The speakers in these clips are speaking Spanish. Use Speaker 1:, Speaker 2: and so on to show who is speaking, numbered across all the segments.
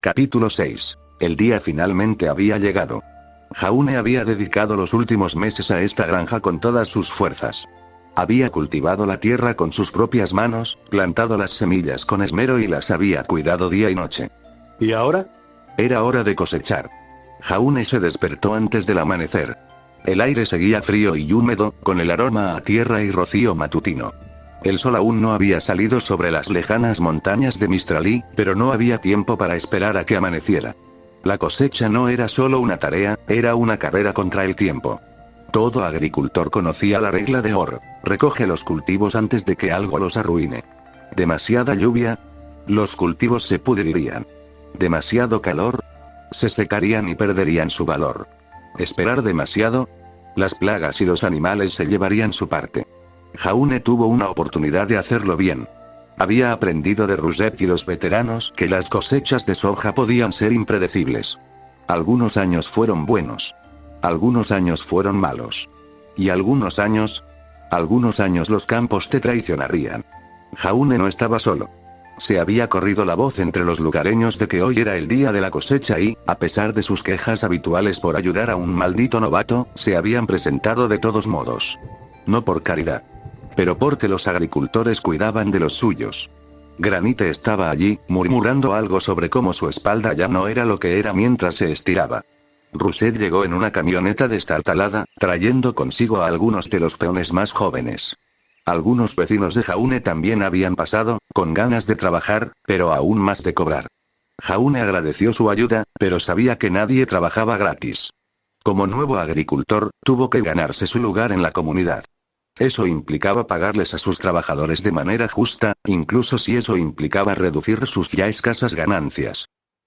Speaker 1: Capítulo 6. El día finalmente había llegado. Jaune había dedicado los últimos meses a esta granja con todas sus fuerzas. Había cultivado la tierra con sus propias manos, plantado las semillas con esmero y las había cuidado día y noche.
Speaker 2: ¿Y ahora?
Speaker 1: Era hora de cosechar. Jaune se despertó antes del amanecer. El aire seguía frío y húmedo, con el aroma a tierra y rocío matutino. El sol aún no había salido sobre las lejanas montañas de Mistralí, pero no había tiempo para esperar a que amaneciera. La cosecha no era solo una tarea, era una carrera contra el tiempo. Todo agricultor conocía la regla de Orr: recoge los cultivos antes de que algo los arruine. Demasiada lluvia, los cultivos se pudrirían. Demasiado calor, se secarían y perderían su valor. Esperar demasiado, las plagas y los animales se llevarían su parte. Jaune tuvo una oportunidad de hacerlo bien. Había aprendido de Rousset y los veteranos que las cosechas de soja podían ser impredecibles. Algunos años fueron buenos. Algunos años fueron malos. Y algunos años los campos te traicionarían. Jaune no estaba solo. Se había corrido la voz entre los lugareños de que hoy era el día de la cosecha y, a pesar de sus quejas habituales por ayudar a un maldito novato, se habían presentado de todos modos. No por caridad, pero porque los agricultores cuidaban de los suyos. Granite estaba allí, murmurando algo sobre cómo su espalda ya no era lo que era mientras se estiraba. Rousset llegó en una camioneta destartalada, trayendo consigo a algunos de los peones más jóvenes. Algunos vecinos de Jaune también habían pasado, con ganas de trabajar, pero aún más de cobrar. Jaune agradeció su ayuda, pero sabía que nadie trabajaba gratis. Como nuevo agricultor, tuvo que ganarse su lugar en la comunidad. Eso implicaba pagarles a sus trabajadores de manera justa, incluso si eso implicaba reducir sus ya escasas ganancias.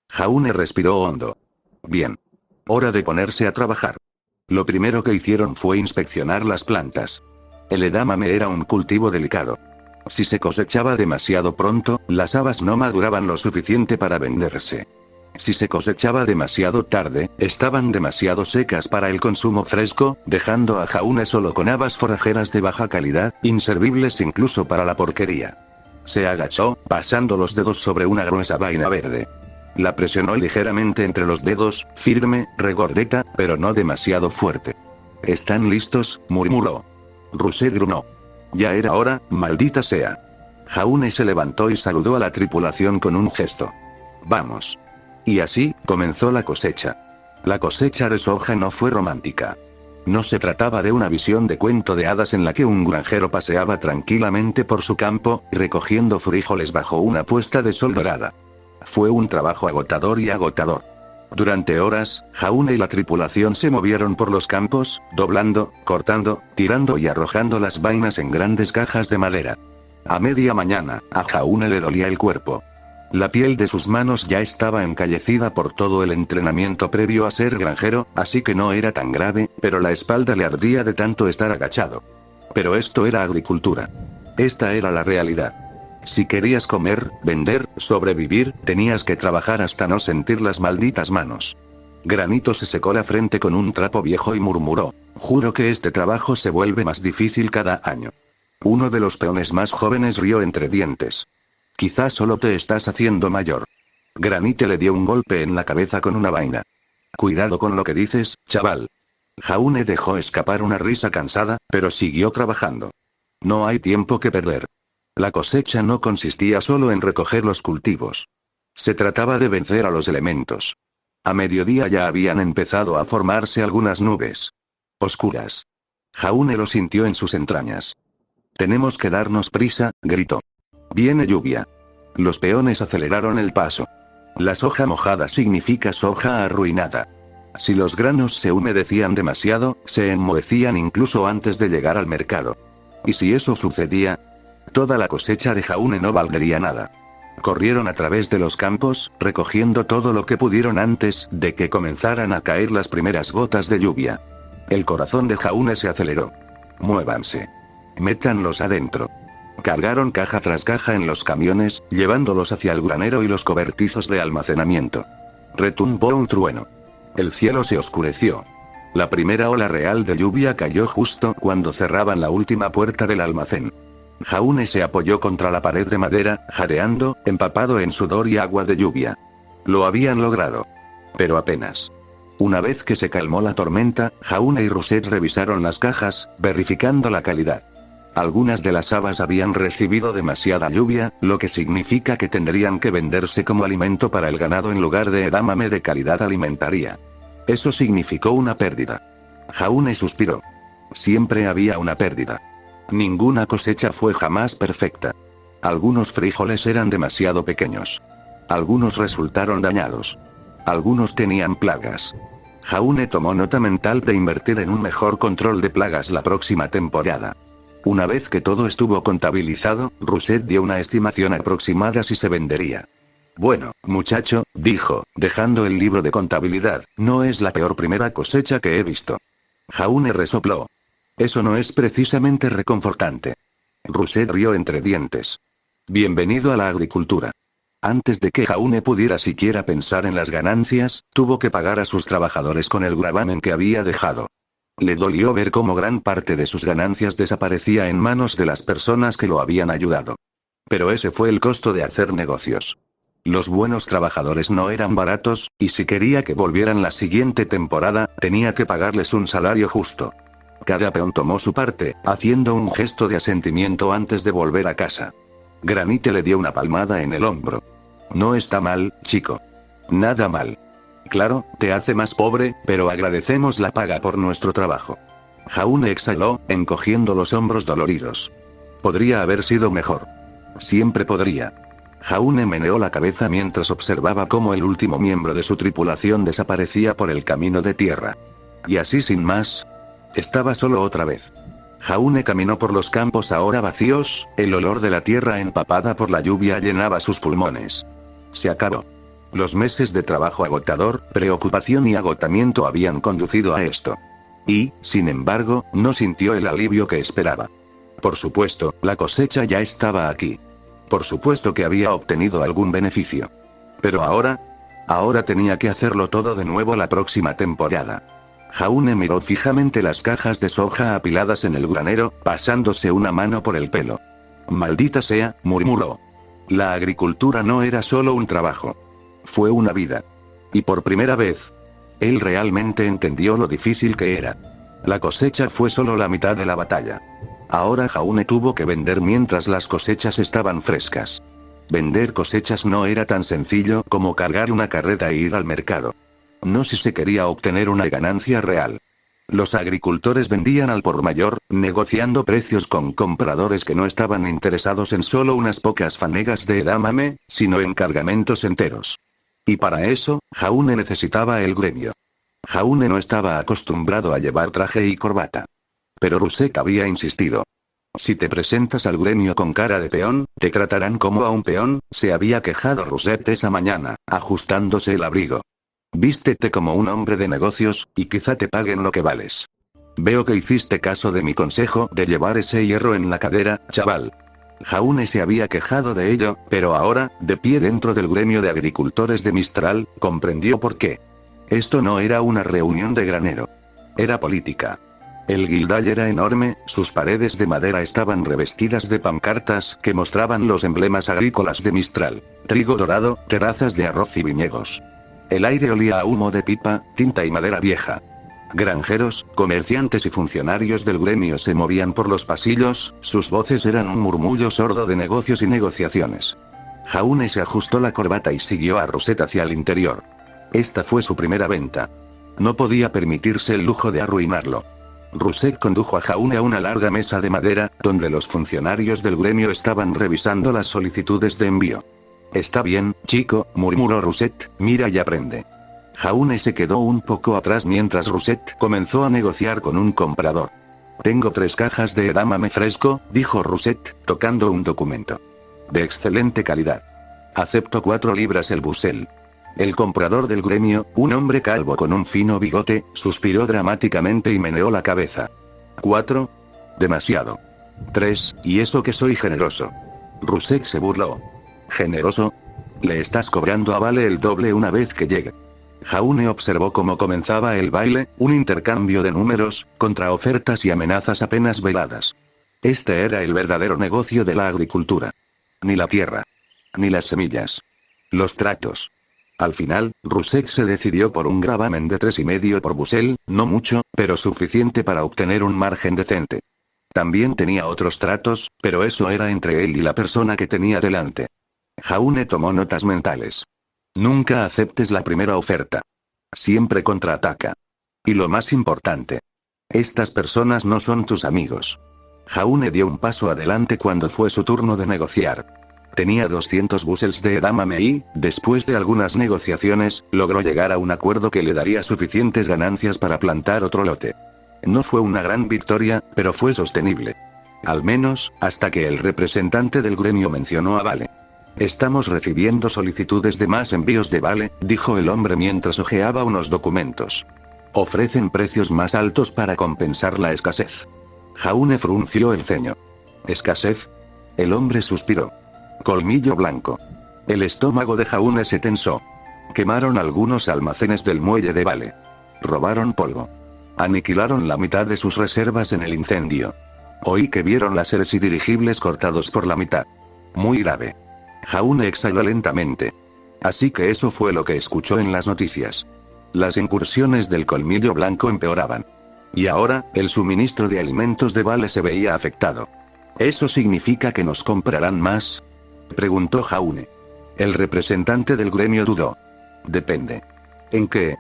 Speaker 1: Jaune respiró hondo. Bien. Hora de ponerse a trabajar. Lo primero que hicieron fue inspeccionar las plantas. El edamame era un cultivo delicado. Si se cosechaba demasiado pronto, las habas no maduraban lo suficiente para venderse. Si se cosechaba demasiado tarde, estaban demasiado secas para el consumo fresco, dejando a Jaune solo con habas forajeras de baja calidad, inservibles incluso para la porquería. Se agachó, pasando los dedos sobre una gruesa vaina verde. La presionó ligeramente entre los dedos, firme, regordeta, pero no demasiado fuerte. ¿Están listos?, murmuró. Rousset grunó. Ya era hora, maldita sea. Jaune se levantó y saludó a la tripulación con un gesto. Vamos. Y así, comenzó la cosecha. La cosecha de soja no fue romántica. No se trataba de una visión de cuento de hadas en la que un granjero paseaba tranquilamente por su campo, recogiendo frijoles bajo una puesta de sol dorada. Fue un trabajo agotador y agotador. Durante horas, Jaune y la tripulación se movieron por los campos, doblando, cortando, tirando y arrojando las vainas en grandes cajas de madera. A media mañana, a Jaune le dolía el cuerpo. La piel de sus manos ya estaba encallecida por todo el entrenamiento previo a ser granjero, así que no era tan grave, pero la espalda le ardía de tanto estar agachado. Pero esto era agricultura. Esta era la realidad. Si querías comer, vender, sobrevivir, tenías que trabajar hasta no sentir las malditas manos. Granito se secó la frente con un trapo viejo y murmuró: juro que este trabajo se vuelve más difícil cada año. Uno de los peones más jóvenes rió entre dientes. Quizás solo te estás haciendo mayor. Granite le dio un golpe en la cabeza con una vaina. Cuidado con lo que dices, chaval. Jaune dejó escapar una risa cansada, pero siguió trabajando. No hay tiempo que perder. La cosecha no consistía solo en recoger los cultivos. Se trataba de vencer a los elementos. A mediodía ya habían empezado a formarse algunas nubes oscuras. Jaune lo sintió en sus entrañas. Tenemos que darnos prisa, gritó. Viene lluvia. Los peones aceleraron el paso. La soja mojada significa soja arruinada. Si los granos se humedecían demasiado, se enmohecían incluso antes de llegar al mercado. Y si eso sucedía, toda la cosecha de Jaune no valdría nada. Corrieron a través de los campos, recogiendo todo lo que pudieron antes de que comenzaran a caer las primeras gotas de lluvia. El corazón de Jaune se aceleró. Muévanse. Métanlos adentro. Cargaron caja tras caja en los camiones, llevándolos hacia el granero y los cobertizos de almacenamiento. Retumbó un trueno. El cielo se oscureció. La primera ola real de lluvia cayó justo cuando cerraban la última puerta del almacén. Jaune se apoyó contra la pared de madera, jadeando, empapado en sudor y agua de lluvia. Lo habían logrado. Pero apenas. Una vez que se calmó la tormenta, Jaune y Russet revisaron las cajas, verificando la calidad. Algunas de las habas habían recibido demasiada lluvia, lo que significa que tendrían que venderse como alimento para el ganado en lugar de edamame de calidad alimentaria. Eso significó una pérdida. Jaune suspiró. Siempre había una pérdida. Ninguna cosecha fue jamás perfecta. Algunos frijoles eran demasiado pequeños. Algunos resultaron dañados. Algunos tenían plagas. Jaune tomó nota mental de invertir en un mejor control de plagas la próxima temporada. Una vez que todo estuvo contabilizado, Russet dio una estimación aproximada si se vendería. Bueno, muchacho, dijo, dejando el libro de contabilidad, no es la peor primera cosecha que he visto. Jaune resopló. Eso no es precisamente reconfortante. Russet rió entre dientes. Bienvenido a la agricultura. Antes de que Jaune pudiera siquiera pensar en las ganancias, tuvo que pagar a sus trabajadores con el gravamen que había dejado. Le dolió ver cómo gran parte de sus ganancias desaparecía en manos de las personas que lo habían ayudado. Pero ese fue el costo de hacer negocios. Los buenos trabajadores no eran baratos, y si quería que volvieran la siguiente temporada, tenía que pagarles un salario justo. Cada peón tomó su parte, haciendo un gesto de asentimiento antes de volver a casa. Granite le dio una palmada en el hombro. No está mal, chico. Nada mal. Claro, te hace más pobre, pero agradecemos la paga por nuestro trabajo. Jaune exhaló, encogiendo los hombros doloridos. Podría haber sido mejor. Siempre podría. Jaune meneó la cabeza mientras observaba cómo el último miembro de su tripulación desaparecía por el camino de tierra. Y así sin más. Estaba solo otra vez. Jaune caminó por los campos ahora vacíos, el olor de la tierra empapada por la lluvia llenaba sus pulmones. Se acabó. Los meses de trabajo agotador, preocupación y agotamiento habían conducido a esto. Y, sin embargo, no sintió el alivio que esperaba. Por supuesto, la cosecha ya estaba aquí. Por supuesto que había obtenido algún beneficio. Pero ahora tenía que hacerlo todo de nuevo la próxima temporada. Jaune miró fijamente las cajas de soja apiladas en el granero, pasándose una mano por el pelo. Maldita sea, murmuró. La agricultura no era solo un trabajo. Fue una vida. Y por primera vez, él realmente entendió lo difícil que era. La cosecha fue solo la mitad de la batalla. Ahora Jaune tuvo que vender mientras las cosechas estaban frescas. Vender cosechas no era tan sencillo como cargar una carreta e ir al mercado. No si se quería obtener una ganancia real. Los agricultores vendían al por mayor, negociando precios con compradores que no estaban interesados en solo unas pocas fanegas de edamame, sino en cargamentos enteros. Y para eso, Jaune necesitaba el gremio. Jaune no estaba acostumbrado a llevar traje y corbata. Pero Russet había insistido. Si te presentas al gremio con cara de peón, te tratarán como a un peón, se había quejado Russet esa mañana, ajustándose el abrigo. Vístete como un hombre de negocios, y quizá te paguen lo que vales. Veo que hiciste caso de mi consejo de llevar ese hierro en la cadera, chaval. Jaune se había quejado de ello, pero ahora, de pie dentro del gremio de agricultores de Mistral, comprendió por qué. Esto no era una reunión de granero. Era política. El guildall era enorme, sus paredes de madera estaban revestidas de pancartas que mostraban los emblemas agrícolas de Mistral: trigo dorado, terrazas de arroz y viñedos. El aire olía a humo de pipa, tinta y madera vieja. Granjeros, comerciantes y funcionarios del gremio se movían por los pasillos, sus voces eran un murmullo sordo de negocios y negociaciones. Jaune se ajustó la corbata y siguió a Russet hacia el interior. Esta fue su primera venta. No podía permitirse el lujo de arruinarlo. Russet condujo a Jaune a una larga mesa de madera, donde los funcionarios del gremio estaban revisando las solicitudes de envío. Está bien, chico, murmuró Russet, mira y aprende. Jaune se quedó un poco atrás mientras Russet comenzó a negociar con un comprador. Tengo 3 cajas de edamame fresco, dijo Russet, tocando un documento. De excelente calidad. Acepto 4 libras el busel. El comprador del gremio, un hombre calvo con un fino bigote, suspiró dramáticamente y meneó la cabeza. 4. Demasiado. 3, y eso que soy generoso. Russet se burló. ¿Generoso? Le estás cobrando a Vale el doble una vez que llegue. Jaune observó cómo comenzaba el baile, un intercambio de números, contraofertas y amenazas apenas veladas. Este era el verdadero negocio de la agricultura. Ni la tierra. Ni las semillas. Los tratos. Al final, Rusek se decidió por un gravamen de 3,5 por busel, no mucho, pero suficiente para obtener un margen decente. También tenía otros tratos, pero eso era entre él y la persona que tenía delante. Jaune tomó notas mentales. Nunca aceptes la primera oferta. Siempre contraataca. Y lo más importante. Estas personas no son tus amigos. Jaune dio un paso adelante cuando fue su turno de negociar. Tenía 200 busels de edamame y, después de algunas negociaciones, logró llegar a un acuerdo que le daría suficientes ganancias para plantar otro lote. No fue una gran victoria, pero fue sostenible. Al menos, hasta que el representante del gremio mencionó a Vale. Estamos recibiendo solicitudes de más envíos de Vale, dijo el hombre mientras hojeaba unos documentos. Ofrecen precios más altos para compensar la escasez. Jaune frunció el ceño. ¿Escasez? El hombre suspiró. Colmillo blanco. El estómago de Jaune se tensó. Quemaron algunos almacenes del muelle de Vale. Robaron polvo. Aniquilaron la mitad de sus reservas en el incendio. Oí que vieron láseres y dirigibles cortados por la mitad. Muy grave. Jaune exhaló lentamente. Así que eso fue lo que escuchó en las noticias. Las incursiones del colmillo blanco empeoraban. Y ahora, el suministro de alimentos de Vale se veía afectado. ¿Eso significa que nos comprarán más?, preguntó Jaune. El representante del gremio dudó. Depende. ¿En qué?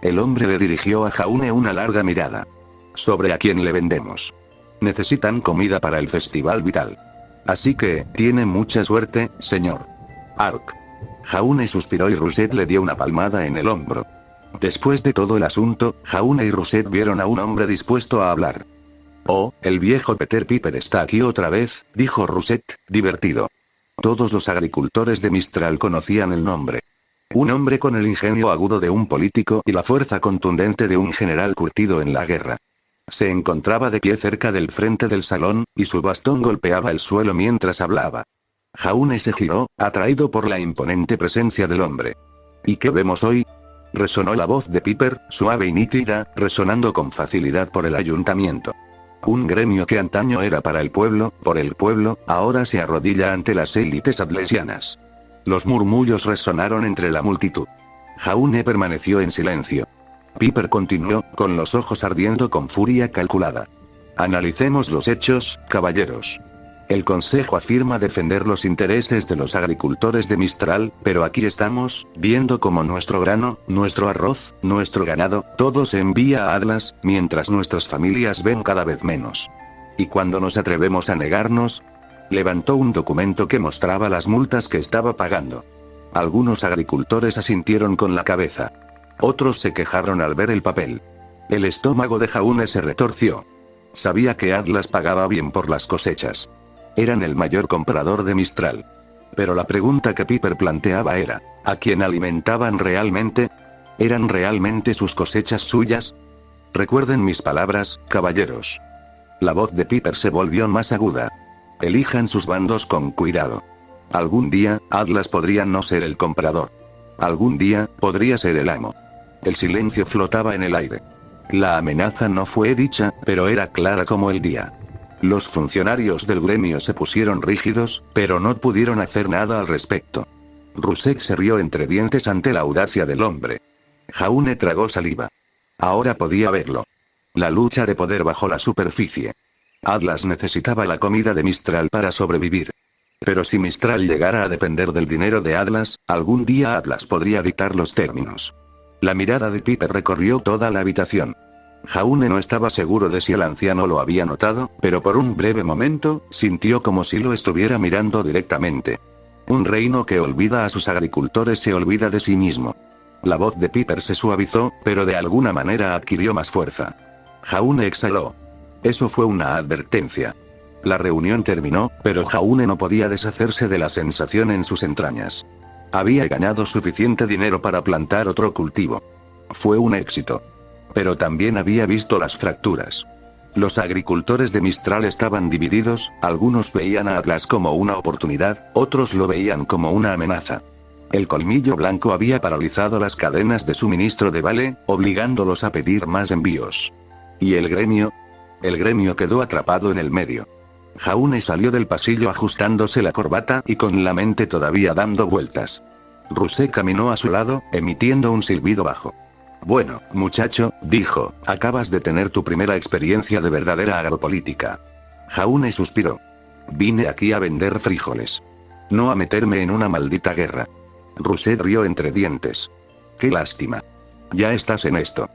Speaker 1: El hombre le dirigió a Jaune una larga mirada. Sobre a quién le vendemos. Necesitan comida para el festival vital. Así que, tiene mucha suerte, señor. Ark. Jaune suspiró y Russet le dio una palmada en el hombro. Después de todo el asunto, Jaune y Russet vieron a un hombre dispuesto a hablar. Oh, el viejo Peter Piper está aquí otra vez, dijo Russet, divertido. Todos los agricultores de Mistral conocían el nombre. Un hombre con el ingenio agudo de un político y la fuerza contundente de un general curtido en la guerra. Se encontraba de pie cerca del frente del salón, y su bastón golpeaba el suelo mientras hablaba. Jaune se giró, atraído por la imponente presencia del hombre. ¿Y qué vemos hoy? Resonó la voz de Piper, suave y nítida, resonando con facilidad por el ayuntamiento. Un gremio que antaño era para el pueblo, por el pueblo, ahora se arrodilla ante las élites atlesianas. Los murmullos resonaron entre la multitud. Jaune permaneció en silencio. Piper continuó, con los ojos ardiendo con furia calculada. Analicemos los hechos, caballeros. El Consejo afirma defender los intereses de los agricultores de Mistral, pero aquí estamos, viendo cómo nuestro grano, nuestro arroz, nuestro ganado, todo se envía a Atlas, mientras nuestras familias ven cada vez menos. ¿Y cuando nos atrevemos a negarnos? Levantó un documento que mostraba las multas que estaba pagando. Algunos agricultores asintieron con la cabeza. Otros se quejaron al ver el papel. El estómago de Jaune se retorció. Sabía que Atlas pagaba bien por las cosechas. Eran el mayor comprador de Mistral. Pero la pregunta que Piper planteaba era, ¿a quién alimentaban realmente? ¿Eran realmente sus cosechas suyas? Recuerden mis palabras, caballeros. La voz de Piper se volvió más aguda. Elijan sus bandos con cuidado. Algún día, Atlas podría no ser el comprador. Algún día, podría ser el amo. El silencio flotaba en el aire. La amenaza no fue dicha, pero era clara como el día. Los funcionarios del gremio se pusieron rígidos, pero no pudieron hacer nada al respecto. Rusek se rió entre dientes ante la audacia del hombre. Jaune tragó saliva. Ahora podía verlo. La lucha de poder bajo la superficie. Atlas necesitaba la comida de Mistral para sobrevivir. Pero si Mistral llegara a depender del dinero de Atlas, algún día Atlas podría dictar los términos. La mirada de Piper recorrió toda la habitación. Jaune no estaba seguro de si el anciano lo había notado, pero por un breve momento, sintió como si lo estuviera mirando directamente. Un reino que olvida a sus agricultores se olvida de sí mismo. La voz de Piper se suavizó, pero de alguna manera adquirió más fuerza. Jaune exhaló. Eso fue una advertencia. La reunión terminó, pero Jaune no podía deshacerse de la sensación en sus entrañas. Había ganado suficiente dinero para plantar otro cultivo. Fue un éxito. Pero también había visto las fracturas. Los agricultores de Mistral estaban divididos, algunos veían a Atlas como una oportunidad, otros lo veían como una amenaza. El colmillo blanco había paralizado las cadenas de suministro de Vale, obligándolos a pedir más envíos. ¿Y el gremio? El gremio quedó atrapado en el medio. Jaune salió del pasillo ajustándose la corbata y con la mente todavía dando vueltas. Rusé caminó a su lado, emitiendo un silbido bajo. Bueno, muchacho, dijo, acabas de tener tu primera experiencia de verdadera agropolítica. Jaune suspiró. Vine aquí a vender frijoles. No a meterme en una maldita guerra. Rusé rió entre dientes. Qué lástima. Ya estás en esto.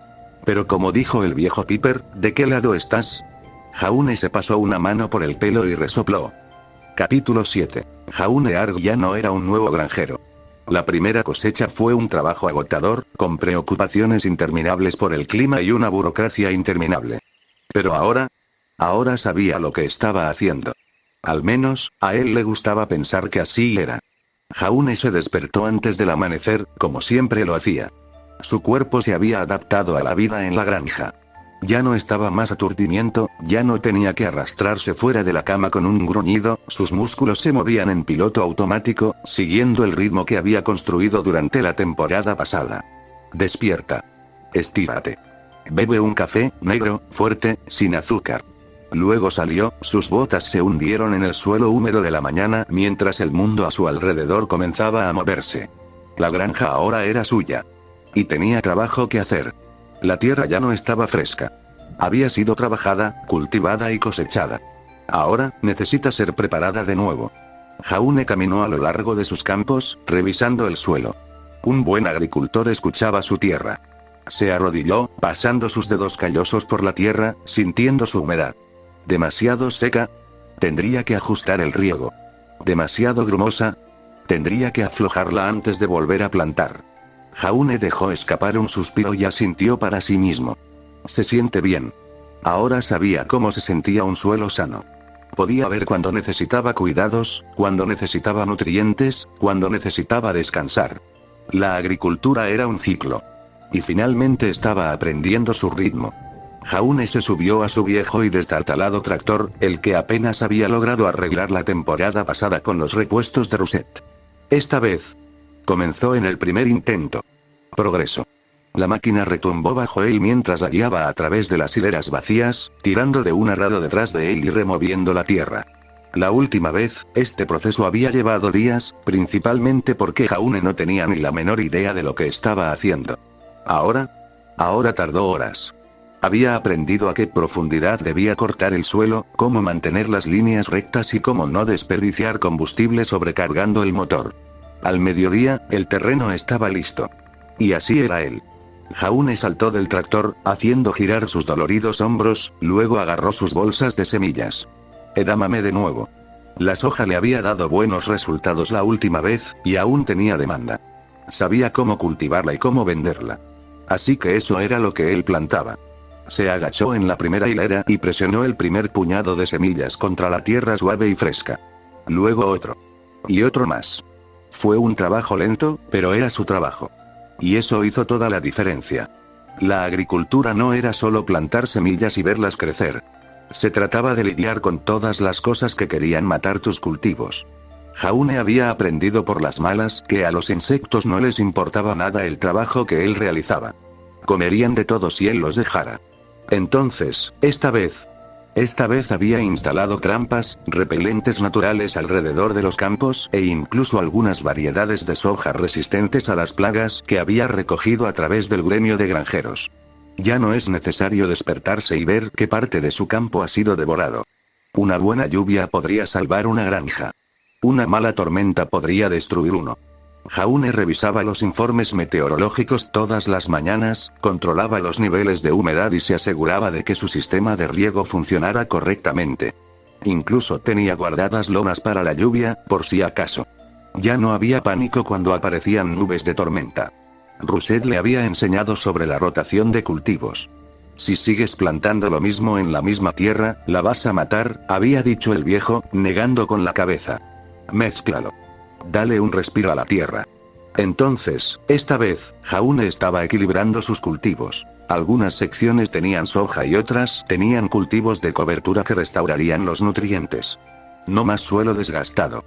Speaker 1: Pero como dijo el viejo Piper, ¿de qué lado estás? Jaune se pasó una mano por el pelo y resopló. Capítulo 7. Jaune Arg ya no era un nuevo granjero. La primera cosecha fue un trabajo agotador, con preocupaciones interminables por el clima y una burocracia interminable. Pero ahora sabía lo que estaba haciendo. Al menos, a él le gustaba pensar que así era. Jaune se despertó antes del amanecer, como siempre lo hacía. Su cuerpo se había adaptado a la vida en la granja. Ya no estaba más aturdimiento, ya no tenía que arrastrarse fuera de la cama con un gruñido, sus músculos se movían en piloto automático, siguiendo el ritmo que había construido durante la temporada pasada. Despierta. Estírate. Bebe un café, negro, fuerte, sin azúcar. Luego salió, sus botas se hundieron en el suelo húmedo de la mañana mientras el mundo a su alrededor comenzaba a moverse. La granja ahora era suya. Y tenía trabajo que hacer. La tierra ya no estaba fresca. Había sido trabajada, cultivada y cosechada. Ahora, necesita ser preparada de nuevo. Jaune caminó a lo largo de sus campos, revisando el suelo. Un buen agricultor escuchaba su tierra. Se arrodilló, pasando sus dedos callosos por la tierra, sintiendo su humedad. Demasiado seca. Tendría que ajustar el riego. Demasiado grumosa. Tendría que aflojarla antes de volver a plantar. Jaune dejó escapar un suspiro y asintió para sí mismo. Se siente bien. Ahora sabía cómo se sentía un suelo sano. Podía ver cuando necesitaba cuidados, cuando necesitaba nutrientes, cuando necesitaba descansar. La agricultura era un ciclo. Y finalmente estaba aprendiendo su ritmo. Jaune se subió a su viejo y destartalado tractor, el que apenas había logrado arreglar la temporada pasada con los repuestos de Russet. Esta vez, comenzó en el primer intento. Progreso. La máquina retumbó bajo él mientras la guiaba a través de las hileras vacías, tirando de un arado detrás de él y removiendo la tierra. La última vez, este proceso había llevado días, principalmente porque Jaune no tenía ni la menor idea de lo que estaba haciendo. Ahora tardó horas. Había aprendido a qué profundidad debía cortar el suelo, cómo mantener las líneas rectas y cómo no desperdiciar combustible sobrecargando el motor. Al mediodía, el terreno estaba listo. Y así era él. Jaune saltó del tractor, haciendo girar sus doloridos hombros, luego agarró sus bolsas de semillas. Edamame de nuevo. La soja le había dado buenos resultados la última vez, y aún tenía demanda. Sabía cómo cultivarla y cómo venderla. Así que eso era lo que él plantaba. Se agachó en la primera hilera y presionó el primer puñado de semillas contra la tierra suave y fresca. Luego otro. Y otro más. Fue un trabajo lento, pero era su trabajo. Y eso hizo toda la diferencia. La agricultura no era solo plantar semillas y verlas crecer. Se trataba de lidiar con todas las cosas que querían matar tus cultivos. Jaune había aprendido por las malas que a los insectos no les importaba nada el trabajo que él realizaba. Comerían de todo si él los dejara. Entonces, esta vez había instalado trampas, repelentes naturales alrededor de los campos e incluso algunas variedades de soja resistentes a las plagas que había recogido a través del gremio de granjeros. Ya no es necesario despertarse y ver qué parte de su campo ha sido devorado. Una buena lluvia podría salvar una granja. Una mala tormenta podría destruir uno. Jaune revisaba los informes meteorológicos todas las mañanas, controlaba los niveles de humedad y se aseguraba de que su sistema de riego funcionara correctamente. Incluso tenía guardadas lonas para la lluvia, por si acaso. Ya no había pánico cuando aparecían nubes de tormenta. Russet le había enseñado sobre la rotación de cultivos. Si sigues plantando lo mismo en la misma tierra, la vas a matar, había dicho el viejo, negando con la cabeza. Mézclalo. Dale un respiro a la tierra. Entonces, esta vez, Jaune estaba equilibrando sus cultivos. Algunas secciones tenían soja y otras tenían cultivos de cobertura que restaurarían los nutrientes. No más suelo desgastado.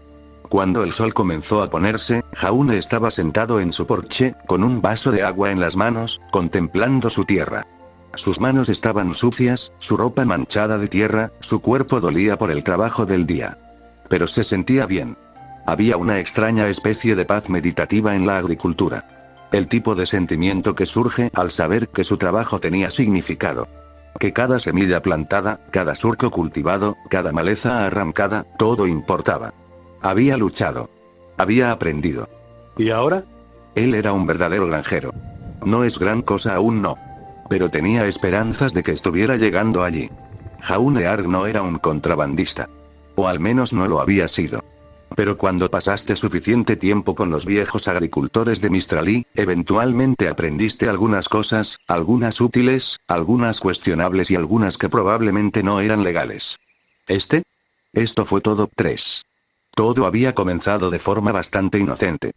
Speaker 1: Cuando el sol comenzó a ponerse, Jaune estaba sentado en su porche, con un vaso de agua en las manos, contemplando su tierra. Sus manos estaban sucias, su ropa manchada de tierra, su cuerpo dolía por el trabajo del día. Pero se sentía bien. Había una extraña especie de paz meditativa en la agricultura. El tipo de sentimiento que surge al saber que su trabajo tenía significado. Que cada semilla plantada, cada surco cultivado, cada maleza arrancada, todo importaba. Había luchado. Había aprendido.
Speaker 2: ¿Y ahora?
Speaker 1: Él era un verdadero granjero. No es gran cosa aún no. Pero tenía esperanzas de que estuviera llegando allí. Jaune Arg no era un contrabandista. O al menos no lo había sido. Pero cuando pasaste suficiente tiempo con los viejos agricultores de Mistralí, eventualmente aprendiste algunas cosas, algunas útiles, algunas cuestionables y algunas que probablemente no eran legales. Esto fue todo. 3. Todo había comenzado de forma bastante inocente.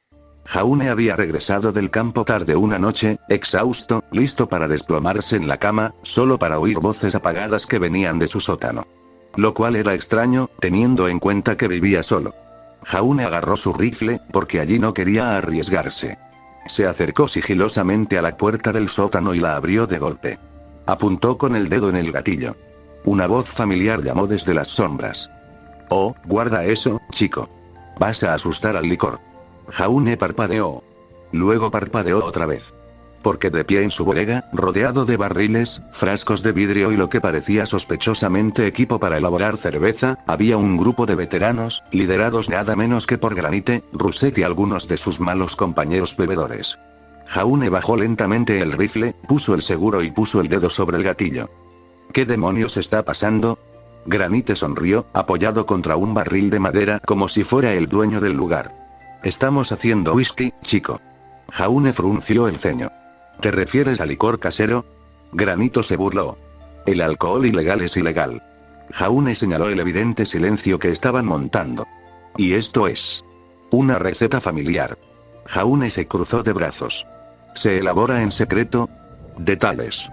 Speaker 1: Jaune había regresado del campo tarde una noche, exhausto, listo para desplomarse en la cama, solo para oír voces apagadas que venían de su sótano. Lo cual era extraño, teniendo en cuenta que vivía solo. Jaune agarró su rifle, porque allí no quería arriesgarse. Se acercó sigilosamente a la puerta del sótano y la abrió de golpe. Apuntó con el dedo en el gatillo. Una voz familiar llamó desde las sombras. «Oh, guarda eso, chico. Vas a asustar al licor». Jaune parpadeó. Luego parpadeó otra vez. Porque de pie en su bodega, rodeado de barriles, frascos de vidrio y lo que parecía sospechosamente equipo para elaborar cerveza, había un grupo de veteranos, liderados nada menos que por Granite, Rousset y algunos de sus malos compañeros bebedores. Jaune bajó lentamente el rifle, puso el seguro y puso el dedo sobre el gatillo. ¿Qué demonios está pasando? Granite sonrió, apoyado contra un barril de madera como si fuera el dueño del lugar. Estamos haciendo whisky, chico. Jaune frunció el ceño. ¿Te refieres a licor casero? Granito se burló. El alcohol ilegal es ilegal. Jaune señaló el evidente silencio que estaban montando. Y esto es una receta familiar. Jaune se cruzó de brazos. ¿Se elabora en secreto? Detalles.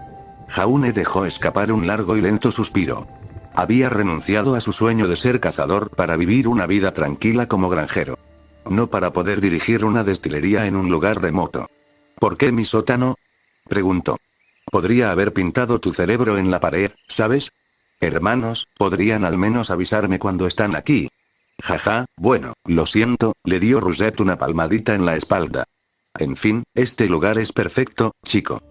Speaker 1: Jaune dejó escapar un largo y lento suspiro. Había renunciado a su sueño de ser cazador para vivir una vida tranquila como granjero. No para poder dirigir una destilería en un lugar remoto. ¿Por qué mi sótano? Preguntó. Podría haber pintado tu cerebro en la pared, ¿sabes? Hermanos, podrían al menos avisarme cuando están aquí. Jaja, bueno, lo siento, le dio Rousset una palmadita en la espalda. En fin, este lugar es perfecto, chico.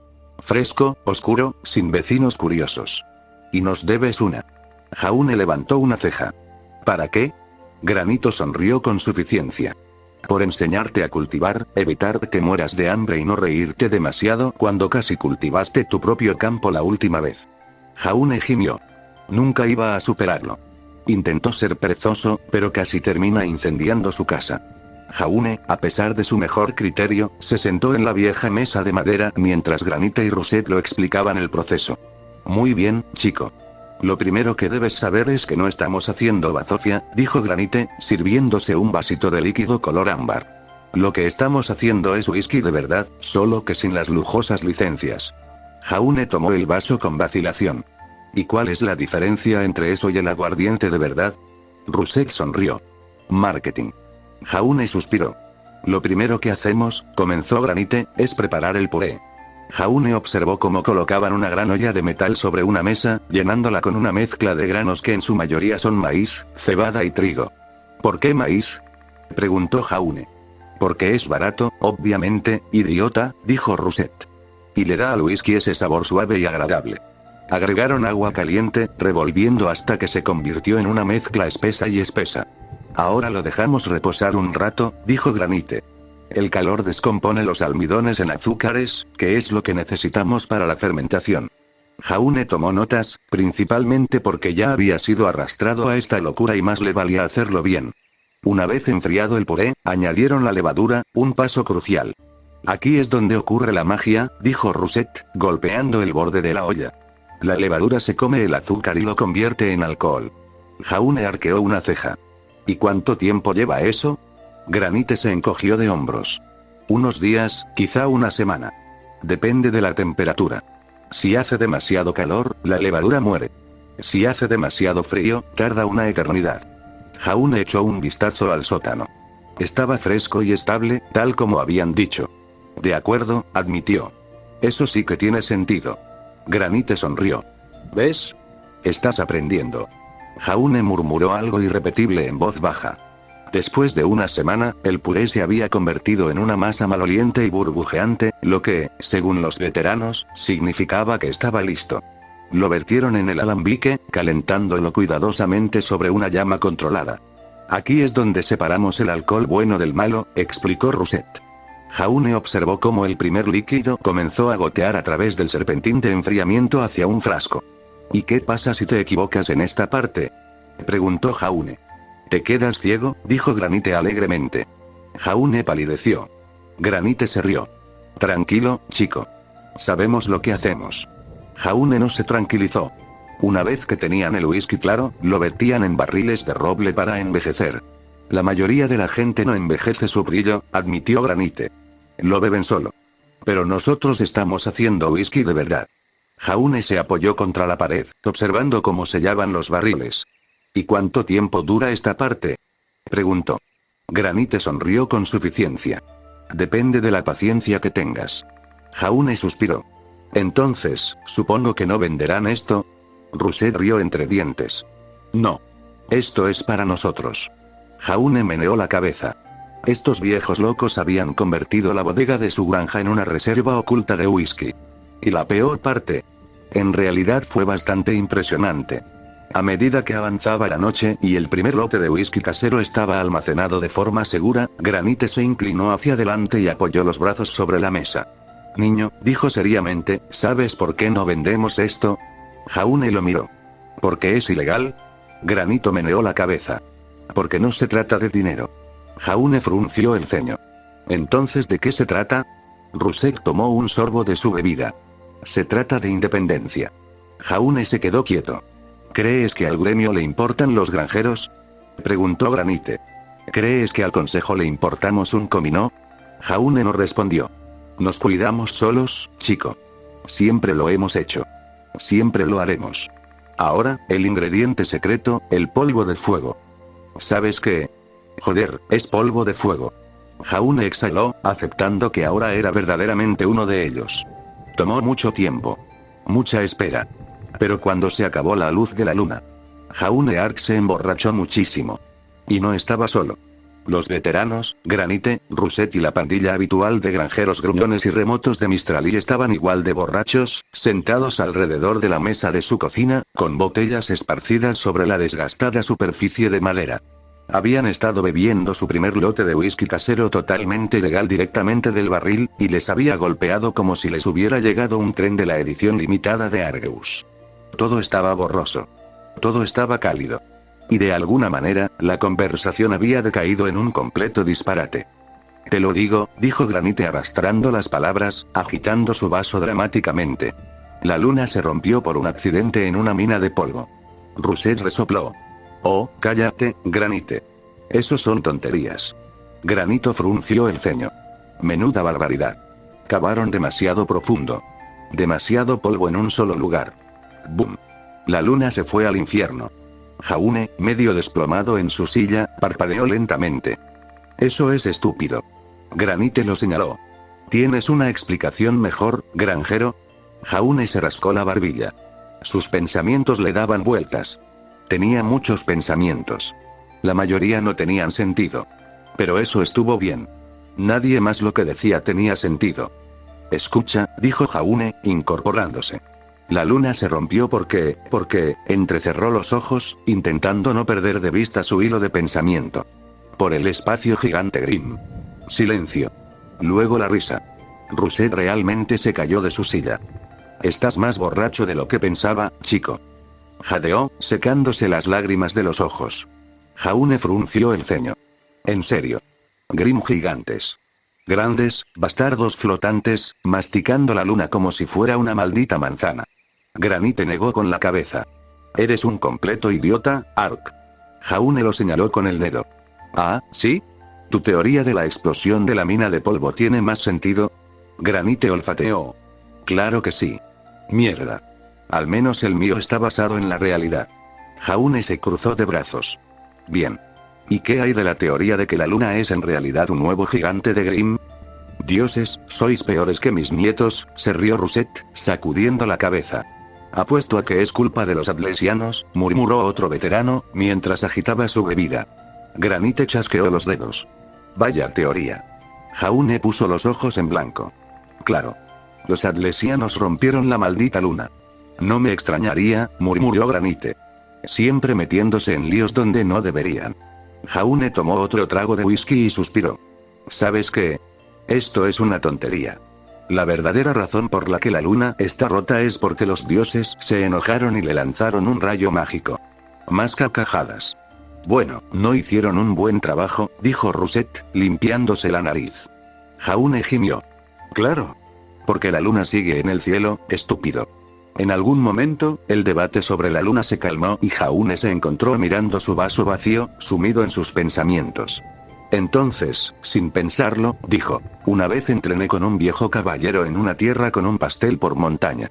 Speaker 1: Fresco, oscuro, sin vecinos curiosos. Y nos debes una. Jaune levantó una ceja. ¿Para qué? Granito sonrió con suficiencia. Por enseñarte a cultivar, evitar que mueras de hambre y no reírte demasiado cuando casi cultivaste tu propio campo la última vez. Jaune gimió. Nunca iba a superarlo. Intentó ser perezoso, pero casi termina incendiando su casa. Jaune, a pesar de su mejor criterio, se sentó en la vieja mesa de madera mientras Granite y Rousset lo explicaban el proceso. Muy bien, chico. Lo primero que debes saber es que no estamos haciendo bazofia, dijo Granite, sirviéndose un vasito de líquido color ámbar. Lo que estamos haciendo es whisky de verdad, solo que sin las lujosas licencias. Jaune tomó el vaso con vacilación. ¿Y cuál es la diferencia entre eso y el aguardiente de verdad? Rousset sonrió. Marketing. Jaune suspiró. Lo primero que hacemos, comenzó Granite, es preparar el puré. Jaune observó cómo colocaban una gran olla de metal sobre una mesa, llenándola con una mezcla de granos que en su mayoría son maíz, cebada y trigo. ¿Por qué maíz? Preguntó Jaune. Porque es barato, obviamente, idiota, dijo Rousset. Y le da al whisky ese sabor suave y agradable. Agregaron agua caliente, revolviendo hasta que se convirtió en una mezcla espesa y espesa. Ahora lo dejamos reposar un rato, dijo Granite. El calor descompone los almidones en azúcares, que es lo que necesitamos para la fermentación. Jaune tomó notas, principalmente porque ya había sido arrastrado a esta locura y más le valía hacerlo bien. Una vez enfriado el puré, añadieron la levadura, un paso crucial. Aquí es donde ocurre la magia, dijo Rousset, golpeando el borde de la olla. La levadura se come el azúcar y lo convierte en alcohol. Jaune arqueó una ceja. ¿Y cuánto tiempo lleva eso? Granite se encogió de hombros. Unos días, quizá una semana. Depende de la temperatura. Si hace demasiado calor, la levadura muere. Si hace demasiado frío, tarda una eternidad. Jaune echó un vistazo al sótano. Estaba fresco y estable, tal como habían dicho. De acuerdo, admitió. Eso sí que tiene sentido. Granite sonrió. ¿Ves? Estás aprendiendo. Jaune murmuró algo irrepetible en voz baja. Después de una semana, el puré se había convertido en una masa maloliente y burbujeante, lo que, según los veteranos, significaba que estaba listo. Lo vertieron en el alambique, calentándolo cuidadosamente sobre una llama controlada. Aquí es donde separamos el alcohol bueno del malo, explicó Rousset. Jaune observó cómo el primer líquido comenzó a gotear a través del serpentín de enfriamiento hacia un frasco. ¿Y qué pasa si te equivocas en esta parte?, preguntó Jaune. ¿Te quedas ciego?, dijo Granite alegremente. Jaune palideció. Granite se rió. Tranquilo, chico. Sabemos lo que hacemos. Jaune no se tranquilizó. Una vez que tenían el whisky claro, lo vertían en barriles de roble para envejecer. La mayoría de la gente no envejece su brillo, admitió Granite. Lo beben solo. Pero nosotros estamos haciendo whisky de verdad. Jaune se apoyó contra la pared, observando cómo sellaban los barriles. ¿Y cuánto tiempo dura esta parte?, preguntó. Granite sonrió con suficiencia. Depende de la paciencia que tengas. Jaune suspiró. Entonces, supongo que no venderán esto. Rousset rió entre dientes. No. Esto es para nosotros. Jaune meneó la cabeza. Estos viejos locos habían convertido la bodega de su granja en una reserva oculta de whisky. Y la peor parte. En realidad fue bastante impresionante. A medida que avanzaba la noche y el primer lote de whisky casero estaba almacenado de forma segura, Granite se inclinó hacia adelante y apoyó los brazos sobre la mesa. Niño, dijo seriamente, ¿sabes por qué no vendemos esto? Jaune lo miró. ¿Por qué es ilegal? Granito meneó la cabeza. Porque no se trata de dinero. Jaune frunció el ceño. ¿Entonces de qué se trata? Rousset tomó un sorbo de su bebida. Se trata de independencia. Jaune se quedó quieto. ¿Crees que al gremio le importan los granjeros?, preguntó Granite. ¿Crees que al consejo le importamos un comino? Jaune no respondió. Nos cuidamos solos, chico. Siempre lo hemos hecho. Siempre lo haremos. Ahora, el ingrediente secreto, el polvo de fuego. ¿Sabes qué? Joder, es polvo de fuego. Jaune exhaló, aceptando que ahora era verdaderamente uno de ellos. Tomó mucho tiempo. Mucha espera. Pero cuando se acabó la luz de la luna, Jaune Ark se emborrachó muchísimo. Y no estaba solo. Los veteranos, Granite, Rousset y la pandilla habitual de granjeros gruñones y remotos de Mistralí estaban igual de borrachos, sentados alrededor de la mesa de su cocina, con botellas esparcidas sobre la desgastada superficie de madera. Habían estado bebiendo su primer lote de whisky casero totalmente legal directamente del barril, y les había golpeado como si les hubiera llegado un tren de la edición limitada de Argus. Todo estaba borroso. Todo estaba cálido. Y de alguna manera, la conversación había decaído en un completo disparate. Te lo digo, dijo Granite arrastrando las palabras, agitando su vaso dramáticamente. La luna se rompió por un accidente en una mina de polvo. Rousset resopló. Oh, cállate, Granite. Eso son tonterías. Granito frunció el ceño. Menuda barbaridad. Cavaron demasiado profundo. Demasiado polvo en un solo lugar. ¡Bum! La luna se fue al infierno. Jaune, medio desplomado en su silla, parpadeó lentamente. Eso es estúpido. Granite lo señaló. ¿Tienes una explicación mejor, granjero? Jaune se rascó la barbilla. Sus pensamientos le daban vueltas. Tenía muchos pensamientos. La mayoría no tenían sentido. Pero eso estuvo bien. Nadie más lo que decía tenía sentido. Escucha, dijo Jaune, incorporándose. La luna se rompió porque, entrecerró los ojos, intentando no perder de vista su hilo de pensamiento. Por el espacio gigante Grimm. Silencio. Luego la risa. Rousset realmente se cayó de su silla. Estás más borracho de lo que pensaba, chico. Jadeó, secándose las lágrimas de los ojos. Jaune frunció el ceño. En serio. Grimm gigantes. Grandes, bastardos flotantes, masticando la luna como si fuera una maldita manzana. Granite negó con la cabeza. Eres un completo idiota, Ark. Jaune lo señaló con el dedo. Ah, ¿sí? ¿Tu teoría de la explosión de la mina de polvo tiene más sentido? Granite olfateó. Claro que sí. Mierda. Al menos el mío está basado en la realidad. Jaune se cruzó de brazos. Bien. ¿Y qué hay de la teoría de que la luna es en realidad un nuevo gigante de Grimm? Dioses, sois peores que mis nietos, se rió Rousset, sacudiendo la cabeza. Apuesto a que es culpa de los atlesianos, murmuró otro veterano, mientras agitaba su bebida. Granite chasqueó los dedos. Vaya teoría. Jaune puso los ojos en blanco. Claro. Los atlesianos rompieron la maldita luna. No me extrañaría, murmuró Granite. Siempre metiéndose en líos donde no deberían. Jaune tomó otro trago de whisky y suspiró. ¿Sabes qué? Esto es una tontería. La verdadera razón por la que la luna está rota es porque los dioses se enojaron y le lanzaron un rayo mágico. Más carcajadas. Bueno, no hicieron un buen trabajo, dijo Rousset, limpiándose la nariz. Jaune gimió. Claro. Porque la luna sigue en el cielo, estúpido. En algún momento, el debate sobre la luna se calmó y Jaune se encontró mirando su vaso vacío, sumido en sus pensamientos. Entonces, sin pensarlo, dijo, una vez entrené con un viejo caballero en una tierra con un pastel por montaña.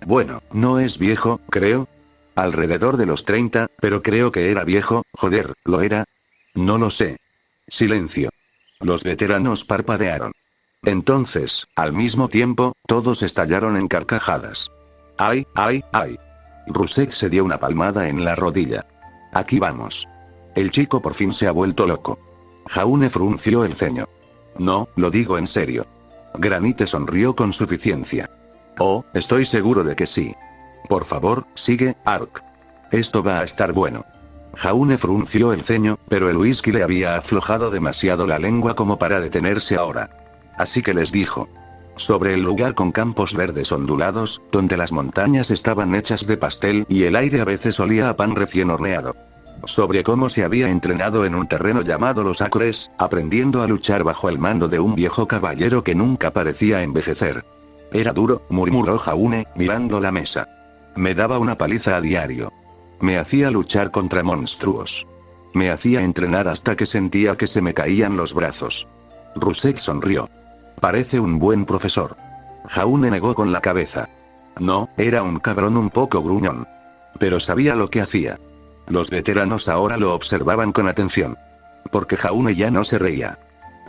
Speaker 1: Bueno, no es viejo, creo. Alrededor de los 30, pero creo que era viejo, joder, ¿lo era? No lo sé. Silencio. Los veteranos parpadearon. Entonces, al mismo tiempo, todos estallaron en carcajadas. ¡Ay, ay, ay! Rousset se dio una palmada en la rodilla. Aquí vamos. El chico por fin se ha vuelto loco. Jaune frunció el ceño. No, lo digo en serio. Granite sonrió con suficiencia. Oh, estoy seguro de que sí. Por favor, sigue, Ark. Esto va a estar bueno. Jaune frunció el ceño, pero el whisky le había aflojado demasiado la lengua como para detenerse ahora. Así que les dijo. Sobre el lugar con campos verdes ondulados, donde las montañas estaban hechas de pastel y el aire a veces olía a pan recién horneado. Sobre cómo se había entrenado en un terreno llamado Los Acres, aprendiendo a luchar bajo el mando de un viejo caballero que nunca parecía envejecer. Era duro, murmuró Jaune, mirando la mesa. Me daba una paliza a diario. Me hacía luchar contra monstruos. Me hacía entrenar hasta que sentía que se me caían los brazos. Rousset sonrió. Parece un buen profesor. Jaune negó con la cabeza. No, era un cabrón un poco gruñón. Pero sabía lo que hacía. Los veteranos ahora lo observaban con atención. Porque Jaune ya no se reía.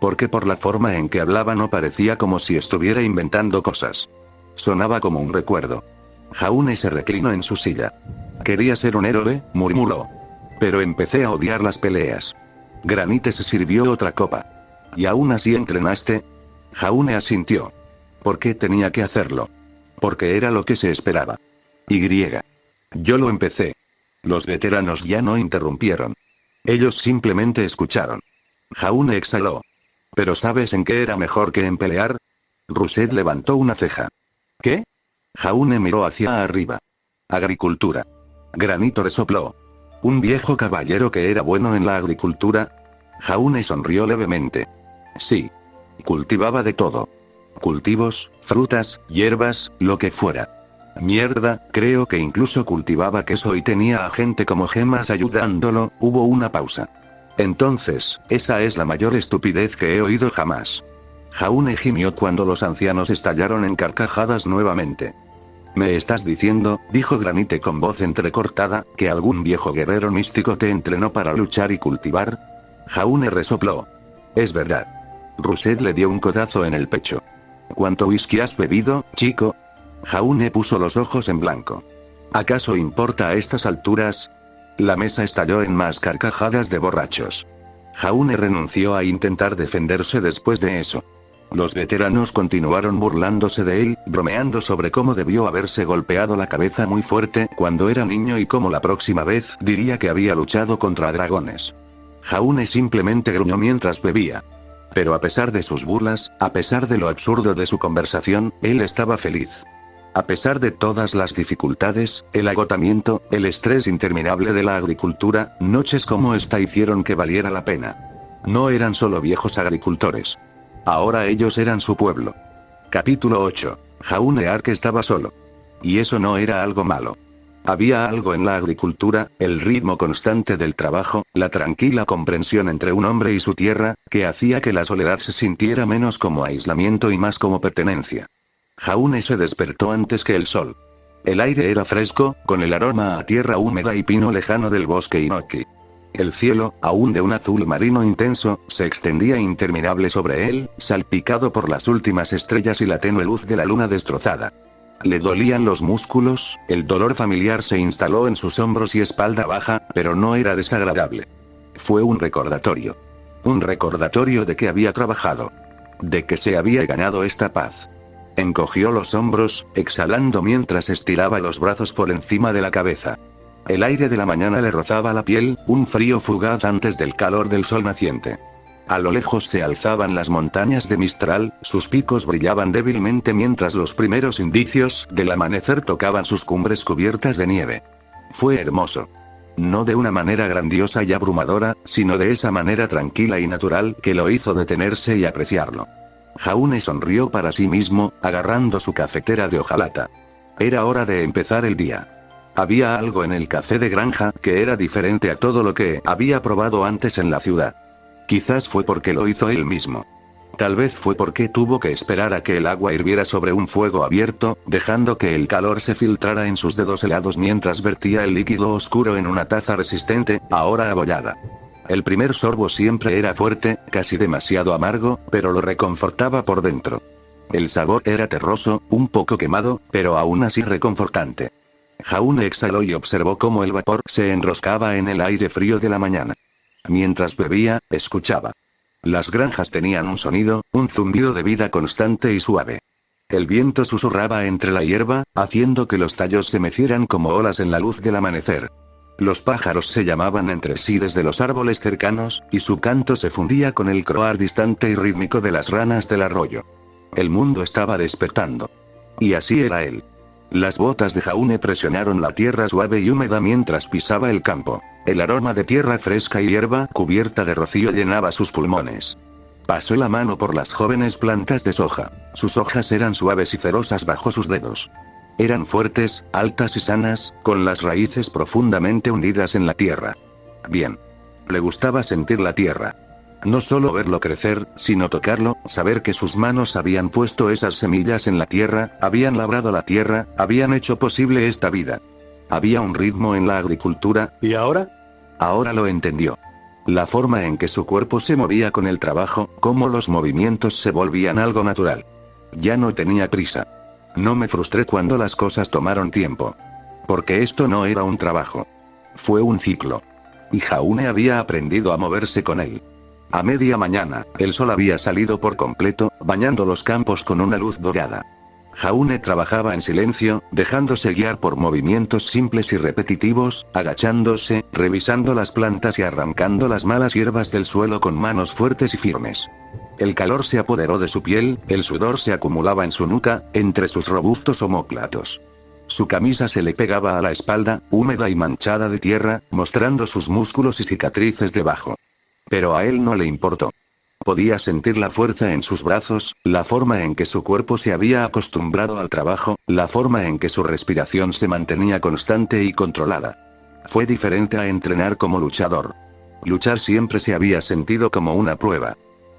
Speaker 1: Porque por la forma en que hablaba no parecía como si estuviera inventando cosas. Sonaba como un recuerdo. Jaune se reclinó en su silla. Quería ser un héroe, murmuró. Pero empecé a odiar las peleas. Granite se sirvió otra copa. ¿Y aún así entrenaste? Jaune asintió. ¿Por qué tenía que hacerlo? Porque era lo que se esperaba. Yo lo empecé. Los veteranos ya no interrumpieron. Ellos simplemente escucharon. Jaune exhaló. ¿Pero sabes en qué era mejor que en pelear? Rousset levantó una ceja. ¿Qué? Jaune miró hacia arriba. Agricultura. Granito resopló. ¿Un viejo caballero que era bueno en la agricultura? Jaune sonrió levemente. Sí. Cultivaba de todo. Cultivos, frutas, hierbas, lo que fuera. Mierda, creo que incluso cultivaba queso y tenía a gente como Gemas ayudándolo. Hubo una pausa. Entonces, esa es la mayor estupidez que he oído jamás. Jaune gimió cuando los ancianos estallaron en carcajadas nuevamente. ¿Me estás diciendo, dijo Granite con voz entrecortada, que algún viejo guerrero místico te entrenó para luchar y cultivar? Jaune resopló. Es verdad. Rousset le dio un codazo en el pecho. ¿Cuánto whisky has bebido, chico? Jaune puso los ojos en blanco. ¿Acaso importa a estas alturas? La mesa estalló en más carcajadas de borrachos. Jaune renunció a intentar defenderse después de eso. Los veteranos continuaron burlándose de él, bromeando sobre cómo debió haberse golpeado la cabeza muy fuerte cuando era niño y cómo la próxima vez diría que había luchado contra dragones. Jaune simplemente gruñó mientras bebía. Pero a pesar de sus burlas, a pesar de lo absurdo de su conversación, él estaba feliz. A pesar de todas las dificultades, el agotamiento, el estrés interminable de la agricultura, noches como esta hicieron que valiera la pena. No eran solo viejos agricultores. Ahora ellos eran su pueblo. Capítulo 8. Jaune Ark estaba solo. Y eso no era algo malo. Había algo en la agricultura, el ritmo constante del trabajo, la tranquila comprensión entre un hombre y su tierra, que hacía que la soledad se sintiera menos como aislamiento y más como pertenencia. Jaune se despertó antes que el sol. El aire era fresco, con el aroma a tierra húmeda y pino lejano del bosque Inoki. El cielo, aún de un azul marino intenso, se extendía interminable sobre él, salpicado por las últimas estrellas y la tenue luz de la luna destrozada. Le dolían los músculos, el dolor familiar se instaló en sus hombros y espalda baja, pero no era desagradable. Fue un recordatorio. Un recordatorio de que había trabajado. De que se había ganado esta paz. Encogió los hombros, exhalando mientras estiraba los brazos por encima de la cabeza. El aire de la mañana le rozaba la piel, un frío fugaz antes del calor del sol naciente. A lo lejos se alzaban las montañas de Mistral, sus picos brillaban débilmente mientras los primeros indicios del amanecer tocaban sus cumbres cubiertas de nieve. Fue hermoso. No de una manera grandiosa y abrumadora, sino de esa manera tranquila y natural que lo hizo detenerse y apreciarlo. Jaune sonrió para sí mismo, agarrando su cafetera de hojalata. Era hora de empezar el día. Había algo en el café de granja que era diferente a todo lo que había probado antes en la ciudad. Quizás fue porque lo hizo él mismo. Tal vez fue porque tuvo que esperar a que el agua hirviera sobre un fuego abierto, dejando que el calor se filtrara en sus dedos helados mientras vertía el líquido oscuro en una taza resistente, ahora abollada. El primer sorbo siempre era fuerte, casi demasiado amargo, pero lo reconfortaba por dentro. El sabor era terroso, un poco quemado, pero aún así reconfortante. Jaune exhaló y observó cómo el vapor se enroscaba en el aire frío de la mañana. Mientras bebía, escuchaba. Las granjas tenían un sonido, un zumbido de vida constante y suave. El viento susurraba entre la hierba, haciendo que los tallos se mecieran como olas en la luz del amanecer. Los pájaros se llamaban entre sí desde los árboles cercanos, y su canto se fundía con el croar distante y rítmico de las ranas del arroyo. El mundo estaba despertando. Y así era él. Las botas de Jaune presionaron la tierra suave y húmeda mientras pisaba el campo. El aroma de tierra fresca y hierba cubierta de rocío llenaba sus pulmones. Pasó la mano por las jóvenes plantas de soja. Sus hojas eran suaves y cerosas bajo sus dedos. Eran fuertes, altas y sanas, con las raíces profundamente hundidas en la tierra. Bien. Le gustaba sentir la tierra. No solo verlo crecer, sino tocarlo, saber que sus manos habían puesto esas semillas en la tierra, habían labrado la tierra, habían hecho posible esta vida. Había un ritmo en la agricultura.
Speaker 2: ¿Y ahora?
Speaker 1: Ahora lo entendió. La forma en que su cuerpo se movía con el trabajo, cómo los movimientos se volvían algo natural. Ya no tenía prisa. No me frustré cuando las cosas tomaron tiempo. Porque esto no era un trabajo. Fue un ciclo. Y Jaune había aprendido a moverse con él. A media mañana, el sol había salido por completo, bañando los campos con una luz dorada. Jaune trabajaba en silencio, dejándose guiar por movimientos simples y repetitivos, agachándose, revisando las plantas y arrancando las malas hierbas del suelo con manos fuertes y firmes. El calor se apoderó de su piel, el sudor se acumulaba en su nuca, entre sus robustos omóplatos. Su camisa se le pegaba a la espalda, húmeda y manchada de tierra, mostrando sus músculos y cicatrices debajo. Pero a él no le importó. Podía sentir la fuerza en sus brazos, la forma en que su cuerpo se había acostumbrado al trabajo, la forma en que su respiración se mantenía constante y controlada. Fue diferente a entrenar como luchador. Luchar siempre se había sentido como una prueba.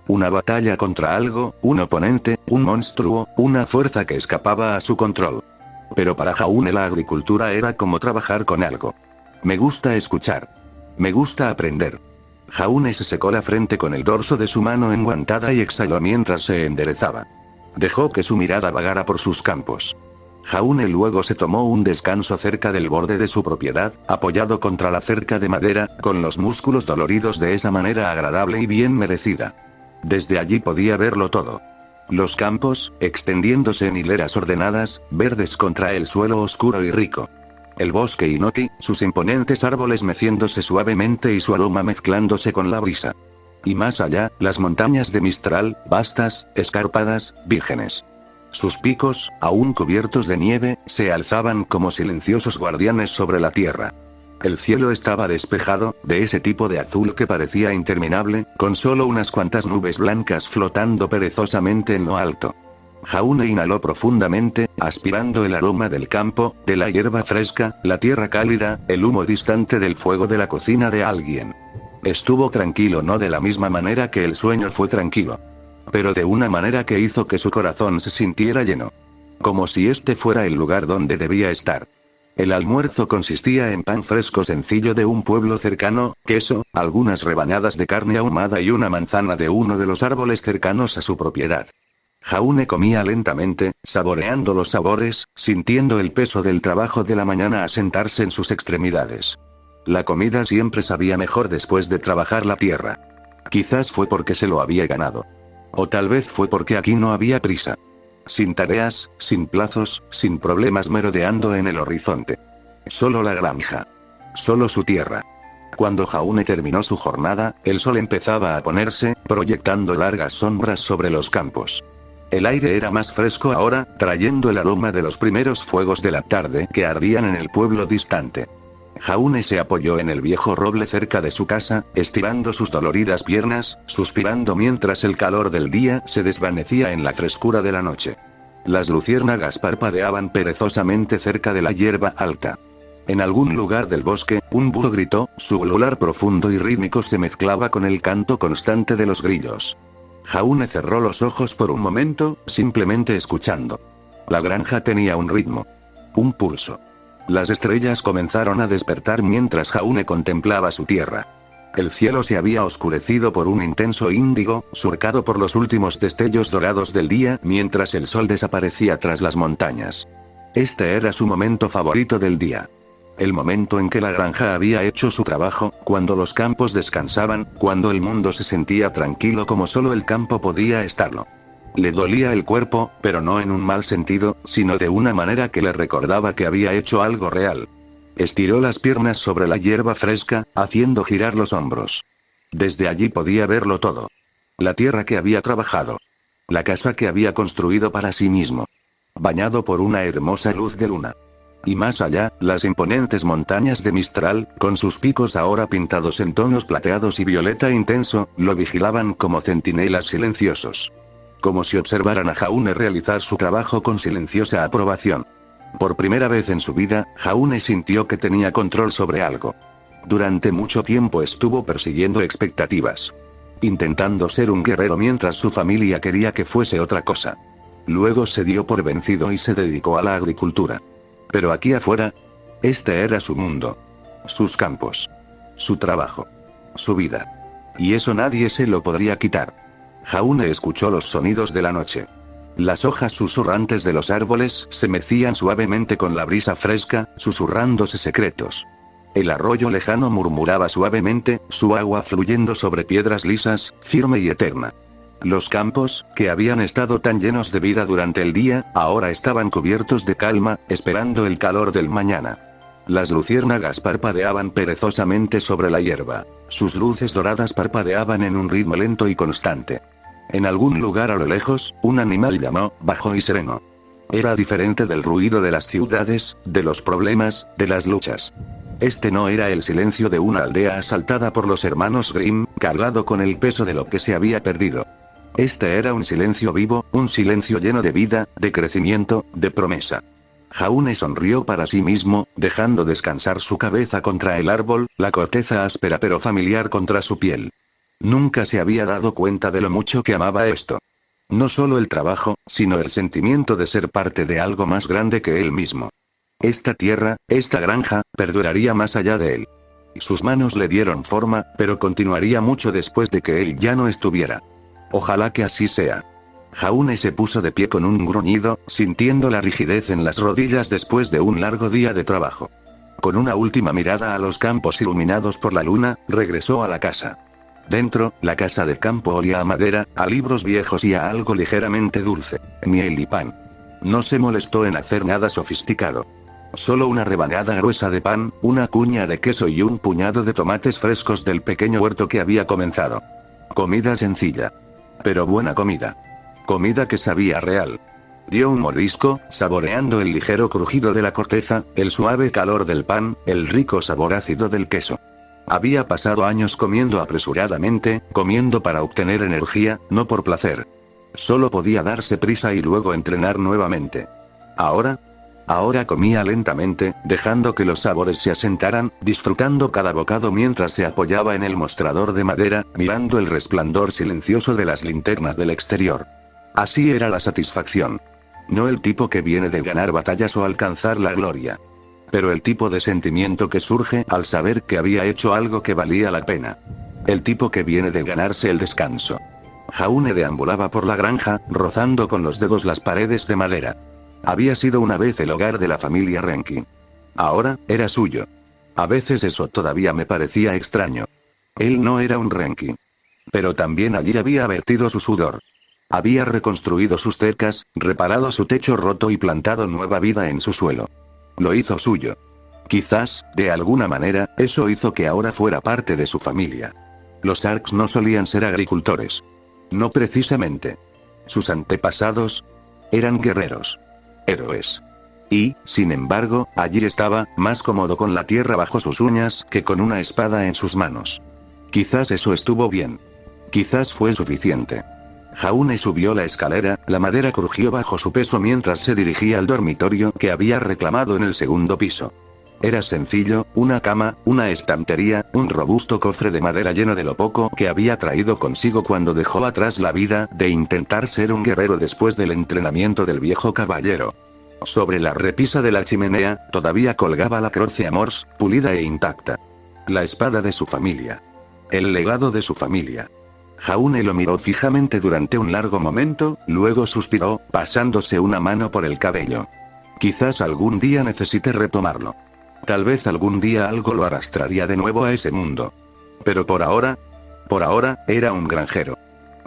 Speaker 1: Una batalla contra algo, un oponente, un monstruo, una fuerza que escapaba a su control. Pero para Jaune la agricultura era como trabajar con algo. Me gusta escuchar. Me gusta aprender. Jaune se secó la frente con el dorso de su mano enguantada y exhaló mientras se enderezaba. Dejó que su mirada vagara por sus campos. Jaune luego se tomó un descanso cerca del borde de su propiedad, apoyado contra la cerca de madera, con los músculos doloridos de esa manera agradable y bien merecida. Desde allí podía verlo todo. Los campos, extendiéndose en hileras ordenadas, verdes contra el suelo oscuro y rico. El bosque inoki, sus imponentes árboles meciéndose suavemente y su aroma mezclándose con la brisa. Y más allá, las montañas de Mistral, vastas, escarpadas, vírgenes. Sus picos, aún cubiertos de nieve, se alzaban como silenciosos guardianes sobre la tierra. El cielo estaba despejado, de ese tipo de azul que parecía interminable, con solo unas cuantas nubes blancas flotando perezosamente en lo alto. Jaune inhaló profundamente, aspirando el aroma del campo, de la hierba fresca, la tierra cálida, el humo distante del fuego de la cocina de alguien. Estuvo tranquilo, no de la misma manera que el sueño fue tranquilo. Pero de una manera que hizo que su corazón se sintiera lleno. Como si este fuera el lugar donde debía estar. El almuerzo consistía en pan fresco sencillo de un pueblo cercano, queso, algunas rebanadas de carne ahumada y una manzana de uno de los árboles cercanos a su propiedad. Jaune comía lentamente, saboreando los sabores, sintiendo el peso del trabajo de la mañana asentarse en sus extremidades. La comida siempre sabía mejor después de trabajar la tierra. Quizás fue porque se lo había ganado. O tal vez fue porque aquí no había prisa. Sin tareas, sin plazos, sin problemas merodeando en el horizonte. Solo la granja. Solo su tierra. Cuando Jaune terminó su jornada, el sol empezaba a ponerse, proyectando largas sombras sobre los campos. El aire era más fresco ahora, trayendo el aroma de los primeros fuegos de la tarde que ardían en el pueblo distante. Jaune se apoyó en el viejo roble cerca de su casa, estirando sus doloridas piernas, suspirando mientras el calor del día se desvanecía en la frescura de la noche. Las luciérnagas parpadeaban perezosamente cerca de la hierba alta. En algún lugar del bosque, un búho gritó, su ulular profundo y rítmico se mezclaba con el canto constante de los grillos. Jaune cerró los ojos por un momento, simplemente escuchando. La granja tenía un ritmo. Un pulso. Las estrellas comenzaron a despertar mientras Jaune contemplaba su tierra. El cielo se había oscurecido por un intenso índigo, surcado por los últimos destellos dorados del día mientras el sol desaparecía tras las montañas. Este era su momento favorito del día. El momento en que la granja había hecho su trabajo, cuando los campos descansaban, cuando el mundo se sentía tranquilo como solo el campo podía estarlo. Le dolía el cuerpo, pero no en un mal sentido, sino de una manera que le recordaba que había hecho algo real. Estiró las piernas sobre la hierba fresca, haciendo girar los hombros. Desde allí podía verlo todo. La tierra que había trabajado. La casa que había construido para sí mismo. Bañado por una hermosa luz de luna. Y más allá, las imponentes montañas de Mistral, con sus picos ahora pintados en tonos plateados y violeta intenso, lo vigilaban como centinelas silenciosos. Como si observaran a Jaune realizar su trabajo con silenciosa aprobación. Por primera vez en su vida, Jaune sintió que tenía control sobre algo. Durante mucho tiempo estuvo persiguiendo expectativas. Intentando ser un guerrero mientras su familia quería que fuese otra cosa. Luego se dio por vencido y se dedicó a la agricultura. Pero aquí afuera, este era su mundo. Sus campos. Su trabajo. Su vida. Y eso nadie se lo podría quitar. Jaune escuchó los sonidos de la noche. Las hojas susurrantes de los árboles se mecían suavemente con la brisa fresca, susurrándose secretos. El arroyo lejano murmuraba suavemente, su agua fluyendo sobre piedras lisas, firme y eterna. Los campos, que habían estado tan llenos de vida durante el día, ahora estaban cubiertos de calma, esperando el calor del mañana. Las luciérnagas parpadeaban perezosamente sobre la hierba. Sus luces doradas parpadeaban en un ritmo lento y constante. En algún lugar a lo lejos, un animal llamó, bajo y sereno. Era diferente del ruido de las ciudades, de los problemas, de las luchas. Este no era el silencio de una aldea asaltada por los hermanos Grimm, cargado con el peso de lo que se había perdido. Este era un silencio vivo, un silencio lleno de vida, de crecimiento, de promesa. Jaune sonrió para sí mismo, dejando descansar su cabeza contra el árbol, la corteza áspera pero familiar contra su piel. Nunca se había dado cuenta de lo mucho que amaba esto. No solo el trabajo, sino el sentimiento de ser parte de algo más grande que él mismo. Esta tierra, esta granja, perduraría más allá de él. Sus manos le dieron forma, pero continuaría mucho después de que él ya no estuviera. Ojalá que así sea. Jaune se puso de pie con un gruñido, sintiendo la rigidez en las rodillas después de un largo día de trabajo. Con una última mirada a los campos iluminados por la luna, regresó a la casa. Dentro, la casa de campo olía a madera, a libros viejos y a algo ligeramente dulce, miel y pan. No se molestó en hacer nada sofisticado. Solo una rebanada gruesa de pan, una cuña de queso y un puñado de tomates frescos del pequeño huerto que había comenzado. Comida sencilla. Pero buena comida. Comida que sabía real. Dio un mordisco, saboreando el ligero crujido de la corteza, el suave calor del pan, el rico sabor ácido del queso. Había pasado años comiendo apresuradamente, comiendo para obtener energía, no por placer. Solo podía darse prisa y luego entrenar nuevamente. Ahora comía lentamente, dejando que los sabores se asentaran, disfrutando cada bocado mientras se apoyaba en el mostrador de madera, mirando el resplandor silencioso de las linternas del exterior. Así era la satisfacción. No el tipo que viene de ganar batallas o alcanzar la gloria. Pero el tipo de sentimiento que surge al saber que había hecho algo que valía la pena. El tipo que viene de ganarse el descanso. Jaune deambulaba por la granja, rozando con los dedos las paredes de madera. Había sido una vez el hogar de la familia Renki. Ahora, era suyo. A veces eso todavía me parecía extraño. Él no era un Renki. Pero también allí había vertido su sudor. Había reconstruido sus cercas, reparado su techo roto y plantado nueva vida en su suelo. Lo hizo suyo. Quizás, de alguna manera, eso hizo que ahora fuera parte de su familia. Los Arks no solían ser agricultores. No precisamente. Sus antepasados eran guerreros. Héroes. Y, sin embargo, allí estaba, más cómodo con la tierra bajo sus uñas que con una espada en sus manos. Quizás eso estuvo bien. Quizás fue suficiente. Jaune subió la escalera, la madera crujió bajo su peso mientras se dirigía al dormitorio que había reclamado en el segundo piso. Era sencillo, una cama, una estantería, un robusto cofre de madera lleno de lo poco que había traído consigo cuando dejó atrás la vida de intentar ser un guerrero después del entrenamiento del viejo caballero. Sobre la repisa de la chimenea, todavía colgaba la Croce Amors, pulida e intacta. La espada de su familia. El legado de su familia. Jaune lo miró fijamente durante un largo momento, luego suspiró, pasándose una mano por el cabello. Quizás algún día necesite retomarlo. Tal vez algún día algo lo arrastraría de nuevo a ese mundo. Pero por ahora, era un granjero.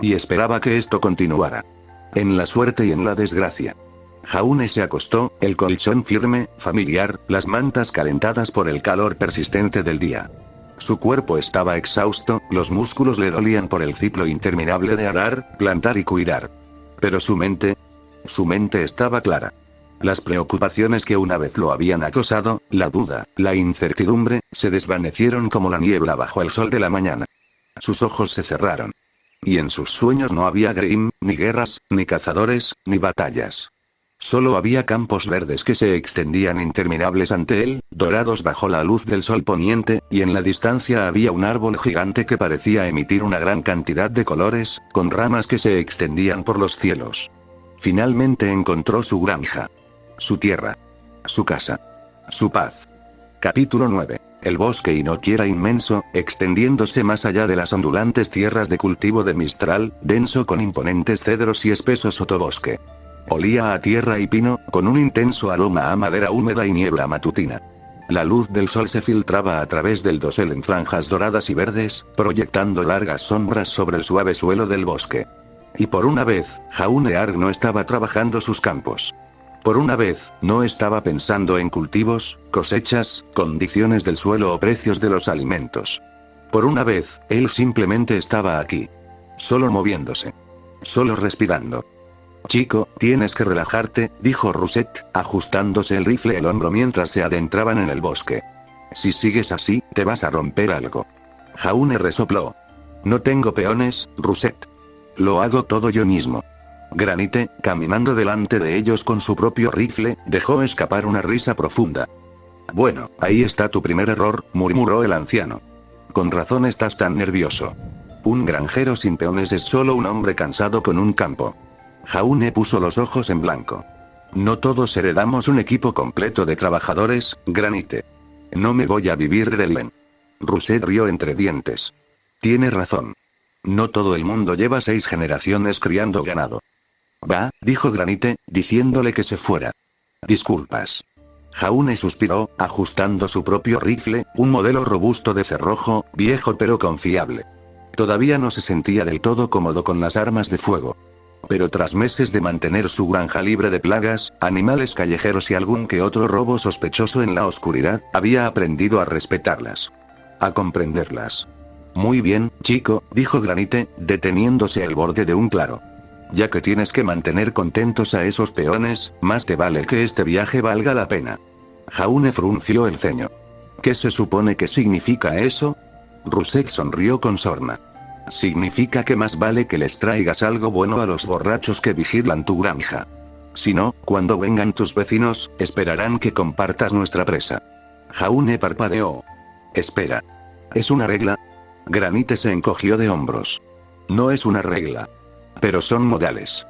Speaker 1: Y esperaba que esto continuara. En la suerte y en la desgracia. Jaune se acostó, el colchón firme, familiar, las mantas calentadas por el calor persistente del día. Su cuerpo estaba exhausto, los músculos le dolían por el ciclo interminable de arar, plantar y cuidar. Pero su mente estaba clara. Las preocupaciones que una vez lo habían acosado, la duda, la incertidumbre, se desvanecieron como la niebla bajo el sol de la mañana. Sus ojos se cerraron. Y en sus sueños no había Grimm, ni guerras, ni cazadores, ni batallas. Solo había campos verdes que se extendían interminables ante él, dorados bajo la luz del sol poniente, y en la distancia había un árbol gigante que parecía emitir una gran cantidad de colores, con ramas que se extendían por los cielos. Finalmente encontró su granja. Su tierra. Su casa. Su paz. Capítulo 9. El bosque Inoki era inmenso, extendiéndose más allá de las ondulantes tierras de cultivo de Mistral, denso con imponentes cedros y espeso sotobosque. Olía a tierra y pino, con un intenso aroma a madera húmeda y niebla matutina. La luz del sol se filtraba a través del dosel en franjas doradas y verdes, proyectando largas sombras sobre el suave suelo del bosque. Y por una vez, Jaune Arg no estaba trabajando sus campos. Por una vez, no estaba pensando en cultivos, cosechas, condiciones del suelo o precios de los alimentos. Por una vez, él simplemente estaba aquí. Solo moviéndose. Solo respirando. Chico, tienes que relajarte, dijo Russet, ajustándose el rifle al hombro mientras se adentraban en el bosque. Si sigues así, te vas a romper algo. Jaune resopló. No tengo peones, Russet. Lo hago todo yo mismo. Granite, caminando delante de ellos con su propio rifle, dejó escapar una risa profunda. Bueno, ahí está tu primer error, murmuró el anciano. Con razón estás tan nervioso. Un granjero sin peones es solo un hombre cansado con un campo. Jaune puso los ojos en blanco. No todos heredamos un equipo completo de trabajadores, Granite. No me voy a vivir del len. Russet rió entre dientes. Tiene razón. No todo el mundo lleva 6 generaciones criando ganado. Va, dijo Granite, diciéndole que se fuera. Disculpas. Jaune suspiró, ajustando su propio rifle, un modelo robusto de cerrojo, viejo pero confiable. Todavía no se sentía del todo cómodo con las armas de fuego. Pero tras meses de mantener su granja libre de plagas, animales callejeros y algún que otro robo sospechoso en la oscuridad, había aprendido a respetarlas. A comprenderlas. Muy bien, chico, dijo Granite, deteniéndose al borde de un claro. Ya que tienes que mantener contentos a esos peones, más te vale que este viaje valga la pena. Jaune frunció el ceño. ¿Qué se supone que significa eso? Russet sonrió con sorna. Significa que más vale que les traigas algo bueno a los borrachos que vigilan tu granja. Si no, cuando vengan tus vecinos, esperarán que compartas nuestra presa. Jaune parpadeó. Espera. ¿Es una regla? Granite se encogió de hombros. No es una regla. Pero son modales.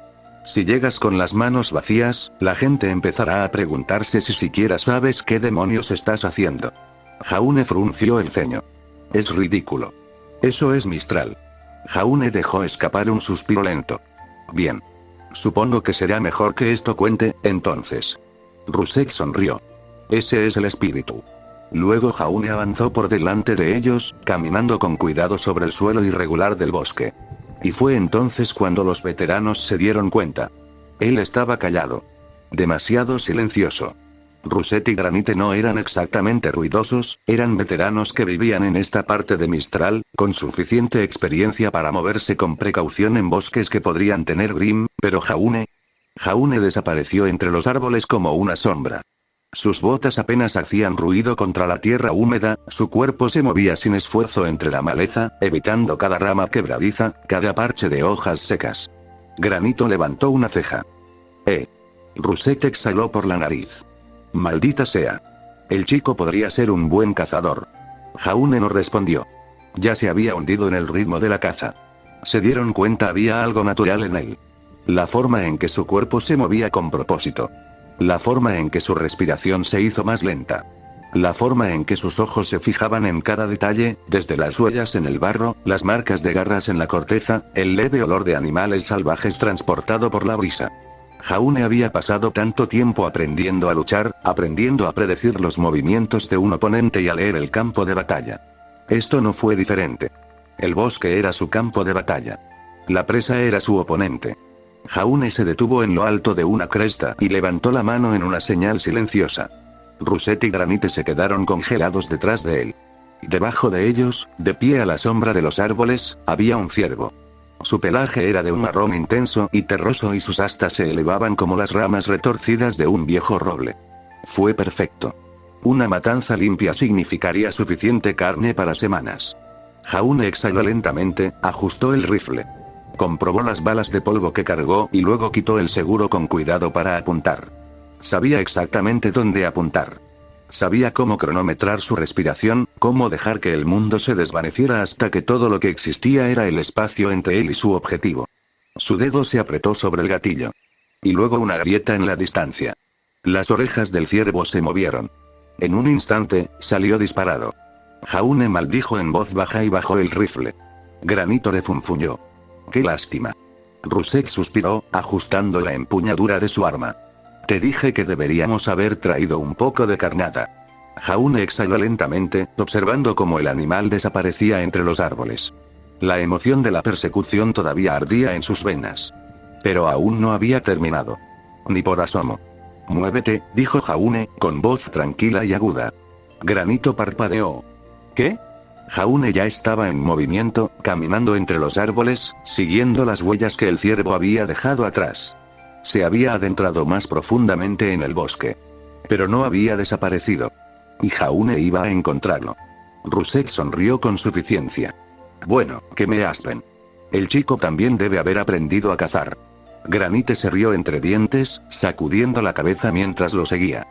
Speaker 1: Si llegas con las manos vacías, la gente empezará a preguntarse si siquiera sabes qué demonios estás haciendo. Jaune frunció el ceño. Es ridículo. Eso es Mistral. Jaune dejó escapar un suspiro lento. Bien. Supongo que será mejor que esto cuente, entonces. Russet sonrió. Ese es el espíritu. Luego Jaune avanzó por delante de ellos, caminando con cuidado sobre el suelo irregular del bosque. Y fue entonces cuando los veteranos se dieron cuenta. Él estaba callado. Demasiado silencioso. Russet y Granite no eran exactamente ruidosos, eran veteranos que vivían en esta parte de Mistral, con suficiente experiencia para moverse con precaución en bosques que podrían tener Grimm, pero Jaune desapareció entre los árboles como una sombra. Sus botas apenas hacían ruido contra la tierra húmeda, su cuerpo se movía sin esfuerzo entre la maleza, evitando cada rama quebradiza, cada parche de hojas secas. Granito levantó una ceja. Russet exhaló por la nariz. Maldita sea. El chico podría ser un buen cazador. Jaune no respondió. Ya se había hundido en el ritmo de la caza. Se dieron cuenta había algo natural en él. La forma en que su cuerpo se movía con propósito. La forma en que su respiración se hizo más lenta. La forma en que sus ojos se fijaban en cada detalle, desde las huellas en el barro, las marcas de garras en la corteza, el leve olor de animales salvajes transportado por la brisa. Jaune había pasado tanto tiempo aprendiendo a luchar, aprendiendo a predecir los movimientos de un oponente y a leer el campo de batalla. Esto no fue diferente. El bosque era su campo de batalla. La presa era su oponente. Jaune se detuvo en lo alto de una cresta y levantó la mano en una señal silenciosa. Russet y Granite se quedaron congelados detrás de él. Debajo de ellos, de pie a la sombra de los árboles, había un ciervo. Su pelaje era de un marrón intenso y terroso y sus astas se elevaban como las ramas retorcidas de un viejo roble. Fue perfecto. Una matanza limpia significaría suficiente carne para semanas. Jaune exhaló lentamente, ajustó el rifle. Comprobó las balas de polvo que cargó y luego quitó el seguro con cuidado para apuntar. Sabía exactamente dónde apuntar. Sabía cómo cronometrar su respiración, cómo dejar que el mundo se desvaneciera hasta que todo lo que existía era el espacio entre él y su objetivo. Su dedo se apretó sobre el gatillo. Y luego una grieta en la distancia. Las orejas del ciervo se movieron. En un instante, salió disparado. Jaune maldijo en voz baja y bajó el rifle. Granito refunfuñó. ¡Qué lástima! Russet suspiró, ajustando la empuñadura de su arma. Te dije que deberíamos haber traído un poco de carnada. Jaune exhaló lentamente, observando cómo el animal desaparecía entre los árboles. La emoción de la persecución todavía ardía en sus venas. Pero aún no había terminado. Ni por asomo. Muévete, dijo Jaune, con voz tranquila y aguda. Granito parpadeó. ¿Qué? Jaune ya estaba en movimiento, caminando entre los árboles, siguiendo las huellas que el ciervo había dejado atrás. Se había adentrado más profundamente en el bosque. Pero no había desaparecido. Y Jaune iba a encontrarlo. Russet sonrió con suficiencia. Bueno, que me aspen. El chico también debe haber aprendido a cazar. Granite se rió entre dientes, sacudiendo la cabeza mientras lo seguía.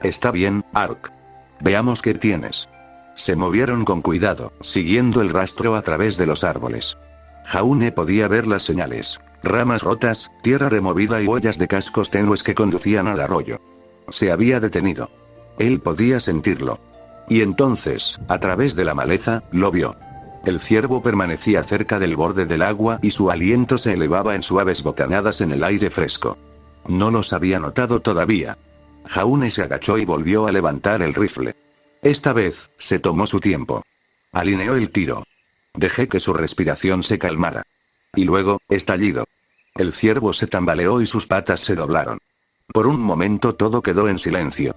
Speaker 1: Está bien, Ark. Veamos qué tienes. Se movieron con cuidado, siguiendo el rastro a través de los árboles. Jaune podía ver las señales. Ramas rotas, tierra removida y huellas de cascos tenues que conducían al arroyo. Se había detenido. Él podía sentirlo. Y entonces, a través de la maleza, lo vio. El ciervo permanecía cerca del borde del agua y su aliento se elevaba en suaves bocanadas en el aire fresco. No los había notado todavía. Jaune se agachó y volvió a levantar el rifle. Esta vez, se tomó su tiempo. Alineó el tiro. Dejé que su respiración se calmara. Y luego, estallido. El ciervo se tambaleó y sus patas se doblaron. Por un momento todo quedó en silencio.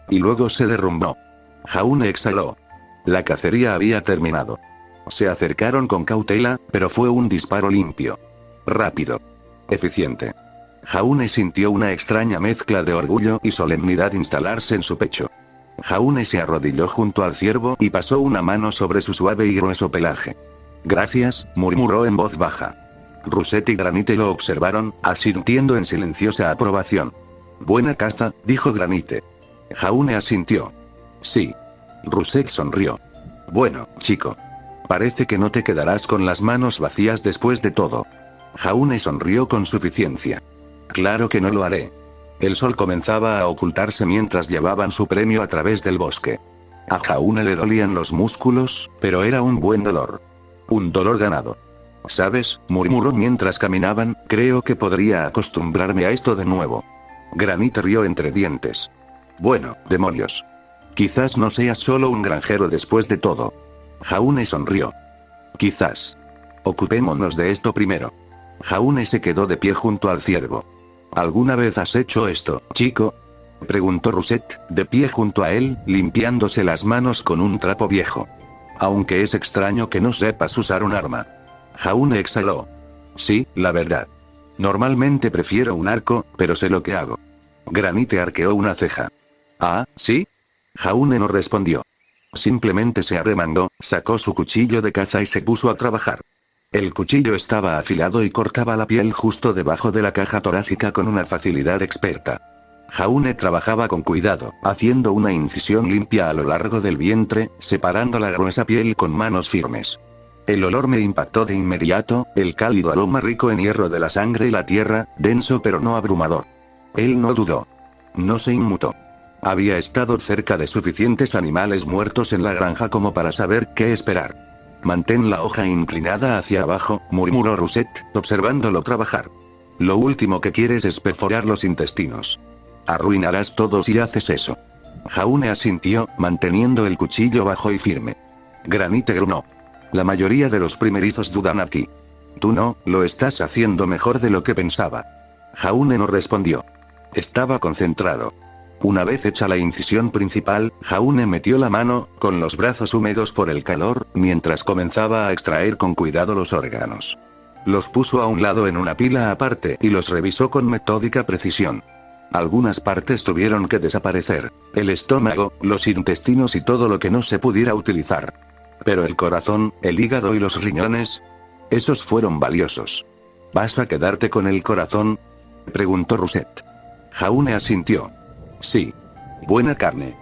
Speaker 1: Y luego se derrumbó. Jaune exhaló. La cacería había terminado. Se acercaron con cautela, pero fue un disparo limpio. Rápido. Eficiente. Jaune sintió una extraña mezcla de orgullo y solemnidad instalarse en su pecho. Jaune se arrodilló junto al ciervo y pasó una mano sobre su suave y grueso pelaje. Gracias, murmuró en voz baja. Russet y Granite lo observaron, asintiendo en silenciosa aprobación. Buena caza, dijo Granite. Jaune asintió. Sí. Russet sonrió. Bueno, chico. Parece que no te quedarás con las manos vacías después de todo. Jaune sonrió con suficiencia. Claro que no lo haré. El sol comenzaba a ocultarse mientras llevaban su premio a través del bosque. A Jaune le dolían los músculos, pero era un buen dolor. Un dolor ganado. ¿Sabes?, murmuró mientras caminaban, creo que podría acostumbrarme a esto de nuevo. Granite rió entre dientes. Bueno, demonios. Quizás no seas solo un granjero después de todo. Jaune sonrió. Quizás. Ocupémonos de esto primero. Jaune se quedó de pie junto al ciervo. ¿Alguna vez has hecho esto, chico? Preguntó Russet, de pie junto a él, limpiándose las manos con un trapo viejo. Aunque es extraño que no sepas usar un arma. Jaune exhaló. Sí, la verdad. Normalmente prefiero un arco, pero sé lo que hago. Granite arqueó una ceja. ¿Ah, sí? Jaune no respondió. Simplemente se arremangó, sacó su cuchillo de caza y se puso a trabajar. El cuchillo estaba afilado y cortaba la piel justo debajo de la caja torácica con una facilidad experta. Jaune trabajaba con cuidado, haciendo una incisión limpia a lo largo del vientre, separando la gruesa piel con manos firmes. El olor me impactó de inmediato, el cálido aroma rico en hierro de la sangre y la tierra, denso pero no abrumador. Él no dudó. No se inmutó. Había estado cerca de suficientes animales muertos en la granja como para saber qué esperar. Mantén la hoja inclinada hacia abajo, murmuró Russet, observándolo trabajar. Lo último que quieres es perforar los intestinos. Arruinarás todo si haces eso. Jaune asintió, manteniendo el cuchillo bajo y firme. Granite gruñó. La mayoría de los primerizos dudan aquí. Tú no, lo estás haciendo mejor de lo que pensaba. Jaune no respondió. Estaba concentrado. Una vez hecha la incisión principal, Jaune metió la mano, con los brazos húmedos por el calor, mientras comenzaba a extraer con cuidado los órganos. Los puso a un lado en una pila aparte y los revisó con metódica precisión. Algunas partes tuvieron que desaparecer, el estómago, los intestinos y todo lo que no se pudiera utilizar. Pero el corazón, el hígado y los riñones, esos fueron valiosos. ¿Vas a quedarte con el corazón?, preguntó Russet. Jaune asintió. Sí. Buena carne.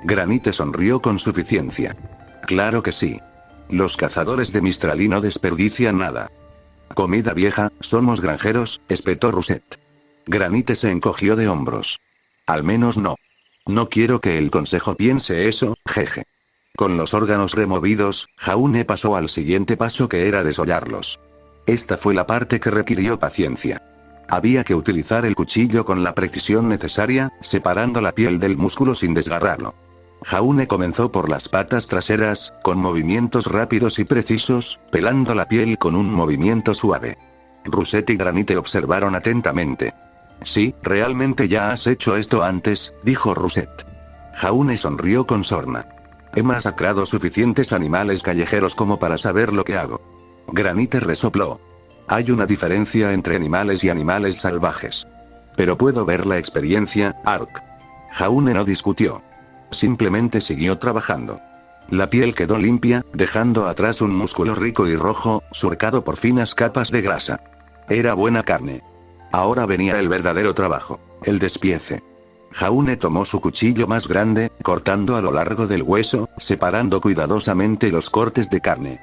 Speaker 1: Granite sonrió con suficiencia. Claro que sí. Los cazadores de Mistralí no desperdician nada. Comida vieja, somos granjeros, espetó Russet. Granite se encogió de hombros. Al menos no. No quiero que el consejo piense eso, jeje. Con los órganos removidos, Jaune pasó al siguiente paso, que era desollarlos. Esta fue la parte que requirió paciencia. Había que utilizar el cuchillo con la precisión necesaria, separando la piel del músculo sin desgarrarlo. Jaune comenzó por las patas traseras, con movimientos rápidos y precisos, pelando la piel con un movimiento suave. Russet y Granite observaron atentamente. Sí, realmente ya has hecho esto antes, dijo Russet. Jaune sonrió con sorna. He masacrado suficientes animales callejeros como para saber lo que hago. Granite resopló. Hay una diferencia entre animales y animales salvajes. Pero puedo ver la experiencia, Ark. Jaune no discutió. Simplemente siguió trabajando. La piel quedó limpia, dejando atrás un músculo rico y rojo, surcado por finas capas de grasa. Era buena carne. Ahora venía el verdadero trabajo, el despiece. Jaune tomó su cuchillo más grande, cortando a lo largo del hueso, separando cuidadosamente los cortes de carne.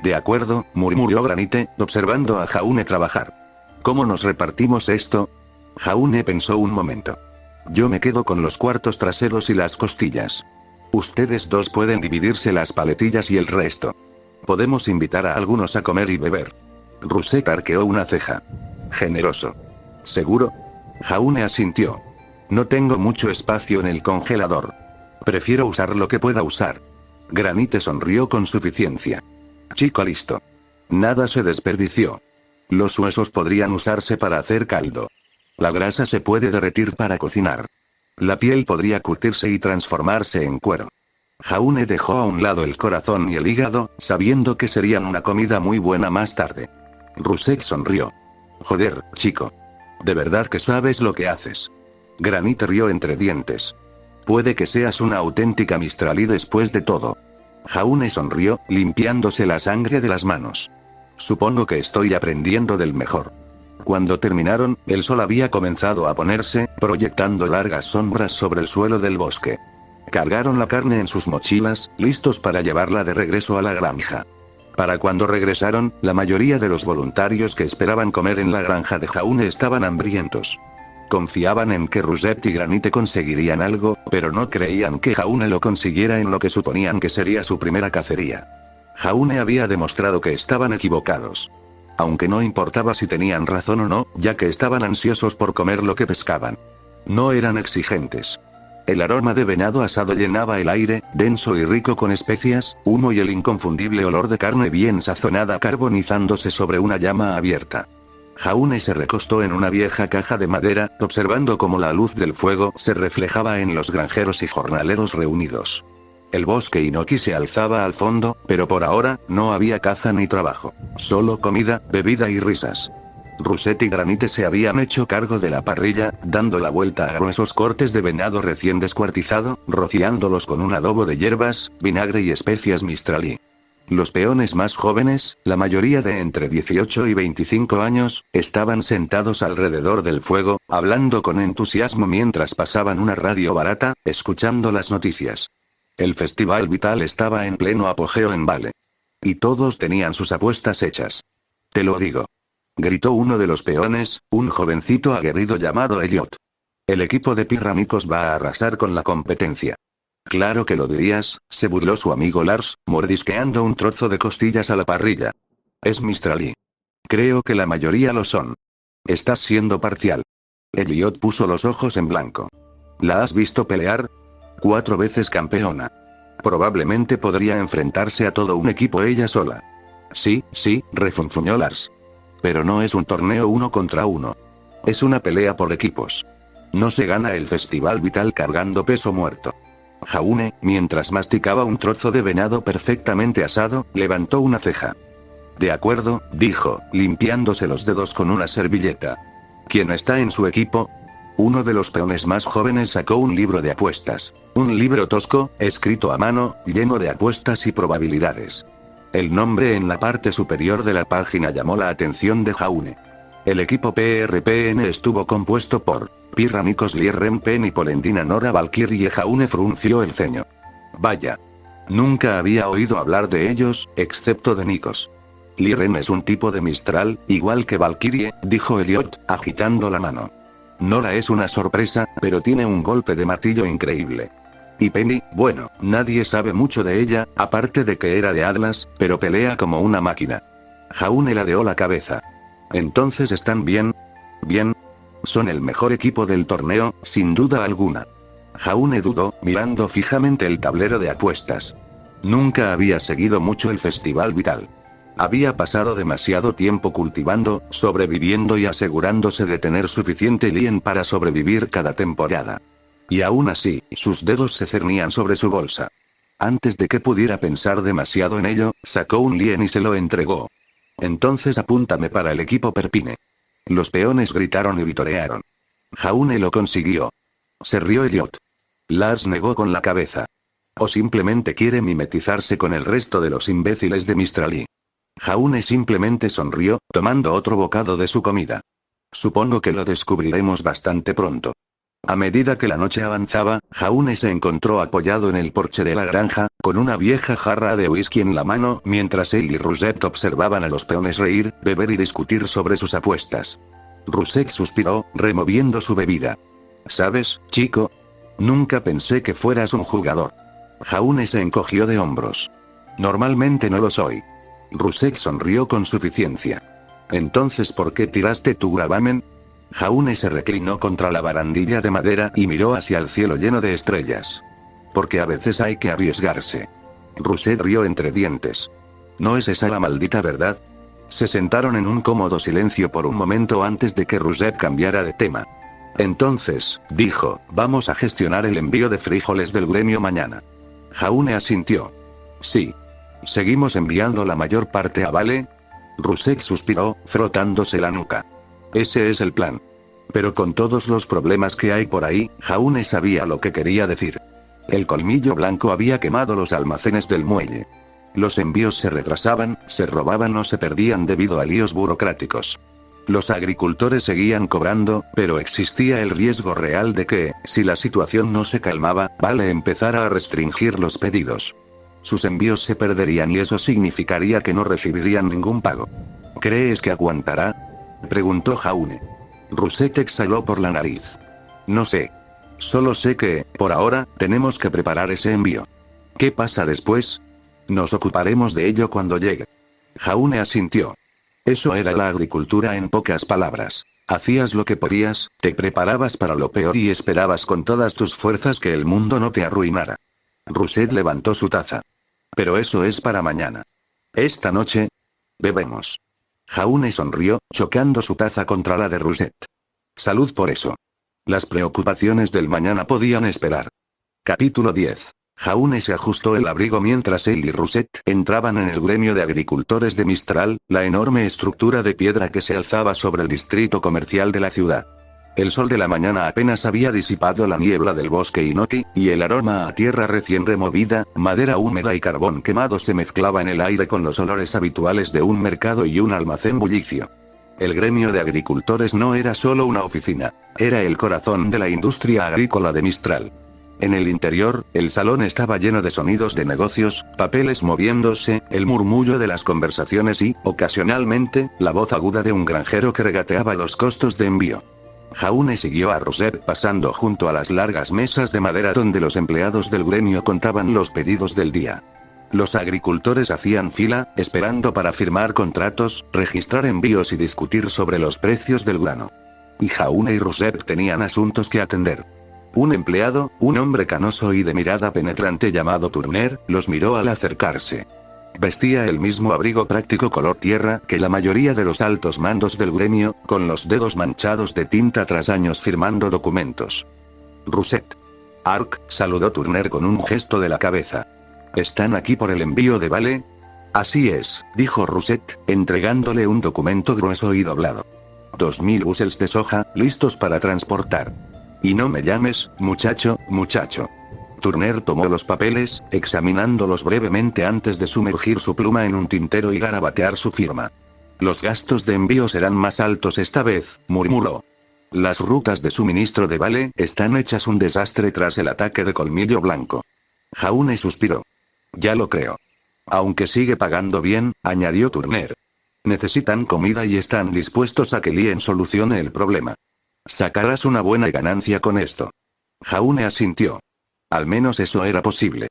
Speaker 1: De acuerdo, murmuró Granite, observando a Jaune trabajar. ¿Cómo nos repartimos esto? Jaune pensó un momento. Yo me quedo con los cuartos traseros y las costillas. Ustedes dos pueden dividirse las paletillas y el resto. Podemos invitar a algunos a comer y beber. Russet arqueó una ceja. Generoso. ¿Seguro? Jaune asintió. No tengo mucho espacio en el congelador. Prefiero usar lo que pueda usar. Granite sonrió con suficiencia. Chico listo. Nada se desperdició. Los huesos podrían usarse para hacer caldo. La grasa se puede derretir para cocinar. La piel podría curtirse y transformarse en cuero. Jaune dejó a un lado el corazón y el hígado, sabiendo que serían una comida muy buena más tarde. Russet sonrió. Joder, chico. De verdad que sabes lo que haces. Granite rió entre dientes. Puede que seas una auténtica Mistralí después de todo. Jaune sonrió, limpiándose la sangre de las manos. Supongo que estoy aprendiendo del mejor. Cuando terminaron, el sol había comenzado a ponerse, proyectando largas sombras sobre el suelo del bosque. Cargaron la carne en sus mochilas, listos para llevarla de regreso a la granja. Para cuando regresaron, la mayoría de los voluntarios que esperaban comer en la granja de Jaune estaban hambrientos. Confiaban en que Russet y Granite conseguirían algo, pero no creían que Jaune lo consiguiera en lo que suponían que sería su primera cacería. Jaune había demostrado que estaban equivocados. Aunque no importaba si tenían razón o no, ya que estaban ansiosos por comer lo que pescaban. No eran exigentes. El aroma de venado asado llenaba el aire, denso y rico con especias, humo y el inconfundible olor de carne bien sazonada carbonizándose sobre una llama abierta. Jaune se recostó en una vieja caja de madera, observando cómo la luz del fuego se reflejaba en los granjeros y jornaleros reunidos. El bosque inoki se alzaba al fondo, pero por ahora, no había caza ni trabajo. Solo comida, bebida y risas. Russet y Granite se habían hecho cargo de la parrilla, dando la vuelta a gruesos cortes de venado recién descuartizado, rociándolos con un adobo de hierbas, vinagre y especias mistralí. Los peones más jóvenes, la mayoría de entre 18 y 25 años, estaban sentados alrededor del fuego, hablando con entusiasmo mientras pasaban una radio barata, escuchando las noticias. El Festival Vital estaba en pleno apogeo en Vale. Y todos tenían sus apuestas hechas. Te lo digo. Gritó uno de los peones, un jovencito aguerrido llamado Elliot. El equipo de Pirramicos va a arrasar con la competencia. Claro que lo dirías, se burló su amigo Lars, mordisqueando un trozo de costillas a la parrilla. Es Mistralí. Creo que la mayoría lo son. Estás siendo parcial. Elliot puso los ojos en blanco. ¿La has visto pelear? 4 veces campeona. Probablemente podría enfrentarse a todo un equipo ella sola. Sí, refunfuñó Lars. Pero no es un torneo 1 contra 1. Es una pelea por equipos. No se gana el Festival Vital cargando peso muerto. Jaune, mientras masticaba un trozo de venado perfectamente asado, levantó una ceja. De acuerdo, dijo, limpiándose los dedos con una servilleta. ¿Quién está en su equipo? Uno de los peones más jóvenes sacó un libro de apuestas. Un libro tosco, escrito a mano, lleno de apuestas y probabilidades. El nombre en la parte superior de la página llamó la atención de Jaune. El equipo PRPN estuvo compuesto por Pirramicos Lierrempen y Polendina Nora Valkyrie. Jaune frunció el ceño. Vaya. Nunca había oído hablar de ellos, excepto de Nikos. Lirren es un tipo de mistral, igual que Valkyrie, dijo Elliot, agitando la mano. Nora es una sorpresa, pero tiene un golpe de martillo increíble. Y Penny, bueno, nadie sabe mucho de ella, aparte de que era de Atlas, pero pelea como una máquina. Jaune ladeó la cabeza. Entonces están bien. Bien. Son el mejor equipo del torneo, sin duda alguna. Jaune dudó, mirando fijamente el tablero de apuestas. Nunca había seguido mucho el Festival Vital. Había pasado demasiado tiempo cultivando, sobreviviendo y asegurándose de tener suficiente lien para sobrevivir cada temporada. Y aún así, sus dedos se cernían sobre su bolsa. Antes de que pudiera pensar demasiado en ello, sacó un lien y se lo entregó. Entonces apúntame para el equipo Perpine. Los peones gritaron y vitorearon. Jaune lo consiguió. Se rió Elliot. Lars negó con la cabeza. O simplemente quiere mimetizarse con el resto de los imbéciles de Mistralí. Jaune simplemente sonrió, tomando otro bocado de su comida. Supongo que lo descubriremos bastante pronto. A medida que la noche avanzaba, Jaune se encontró apoyado en el porche de la granja, con una vieja jarra de whisky en la mano, mientras él y Russet observaban a los peones reír, beber y discutir sobre sus apuestas. Russet suspiró, removiendo su bebida. ¿Sabes, chico? Nunca pensé que fueras un jugador. Jaune se encogió de hombros. Normalmente no lo soy. Russet sonrió con suficiencia. Entonces, ¿por qué tiraste tu gravamen? Jaune se reclinó contra la barandilla de madera y miró hacia el cielo lleno de estrellas. Porque a veces hay que arriesgarse. Russet rió entre dientes. ¿No es esa la maldita verdad? Se sentaron en un cómodo silencio por un momento antes de que Russet cambiara de tema. Entonces, dijo, vamos a gestionar el envío de frijoles del gremio mañana. Jaune asintió. Sí. ¿Seguimos enviando la mayor parte a Vale? Russet suspiró, frotándose la nuca. Ese es el plan. Pero con todos los problemas que hay por ahí, Jaune sabía lo que quería decir. El colmillo blanco había quemado los almacenes del muelle. Los envíos se retrasaban, se robaban o se perdían debido a líos burocráticos. Los agricultores seguían cobrando, pero existía el riesgo real de que, si la situación no se calmaba, Vale empezara a restringir los pedidos. Sus envíos se perderían y eso significaría que no recibirían ningún pago. ¿Crees que aguantará?, preguntó Jaune. Russet exhaló por la nariz. No sé. Solo sé que, por ahora, tenemos que preparar ese envío. ¿Qué pasa después? Nos ocuparemos de ello cuando llegue. Jaune asintió. Eso era la agricultura en pocas palabras. Hacías lo que podías, te preparabas para lo peor y esperabas con todas tus fuerzas que el mundo no te arruinara. Rousset levantó su taza. Pero eso es para mañana. Esta noche, bebemos. Jaune sonrió, chocando su taza contra la de Rousset. Salud por eso. Las preocupaciones del mañana podían esperar. Capítulo 10. Jaune se ajustó el abrigo mientras él y Rousset entraban en el gremio de agricultores de Mistral, la enorme estructura de piedra que se alzaba sobre el distrito comercial de la ciudad. El sol de la mañana apenas había disipado la niebla del bosque inoki, y el aroma a tierra recién removida, madera húmeda y carbón quemado se mezclaba en el aire con los olores habituales de un mercado y un almacén bullicio. El gremio de agricultores no era solo una oficina, era el corazón de la industria agrícola de Mistral. En el interior, el salón estaba lleno de sonidos de negocios, papeles moviéndose, el murmullo de las conversaciones y, ocasionalmente, la voz aguda de un granjero que regateaba los costos de envío. Jaune siguió a Rousset pasando junto a las largas mesas de madera donde los empleados del gremio contaban los pedidos del día. Los agricultores hacían fila, esperando para firmar contratos, registrar envíos y discutir sobre los precios del grano. Y Jaune y Rousset tenían asuntos que atender. Un empleado, un hombre canoso y de mirada penetrante llamado Turner, los miró al acercarse. Vestía el mismo abrigo práctico color tierra que la mayoría de los altos mandos del gremio, con los dedos manchados de tinta tras años firmando documentos. Rousset. Ark, saludó Turner con un gesto de la cabeza. ¿Están aquí por el envío de Vale? Así es, dijo Rousset, entregándole un documento grueso y doblado. 2000 bushels de soja, listos para transportar. Y no me llames, muchacho. Turner tomó los papeles, examinándolos brevemente antes de sumergir su pluma en un tintero y garabatear su firma. Los gastos de envío serán más altos esta vez, murmuró. Las rutas de suministro de Vale están hechas un desastre tras el ataque de Colmillo Blanco. Jaune suspiró. Ya lo creo. Aunque sigue pagando bien, añadió Turner. Necesitan comida y están dispuestos a que Lien solucione el problema. Sacarás una buena ganancia con esto. Jaune asintió. Al menos eso era posible.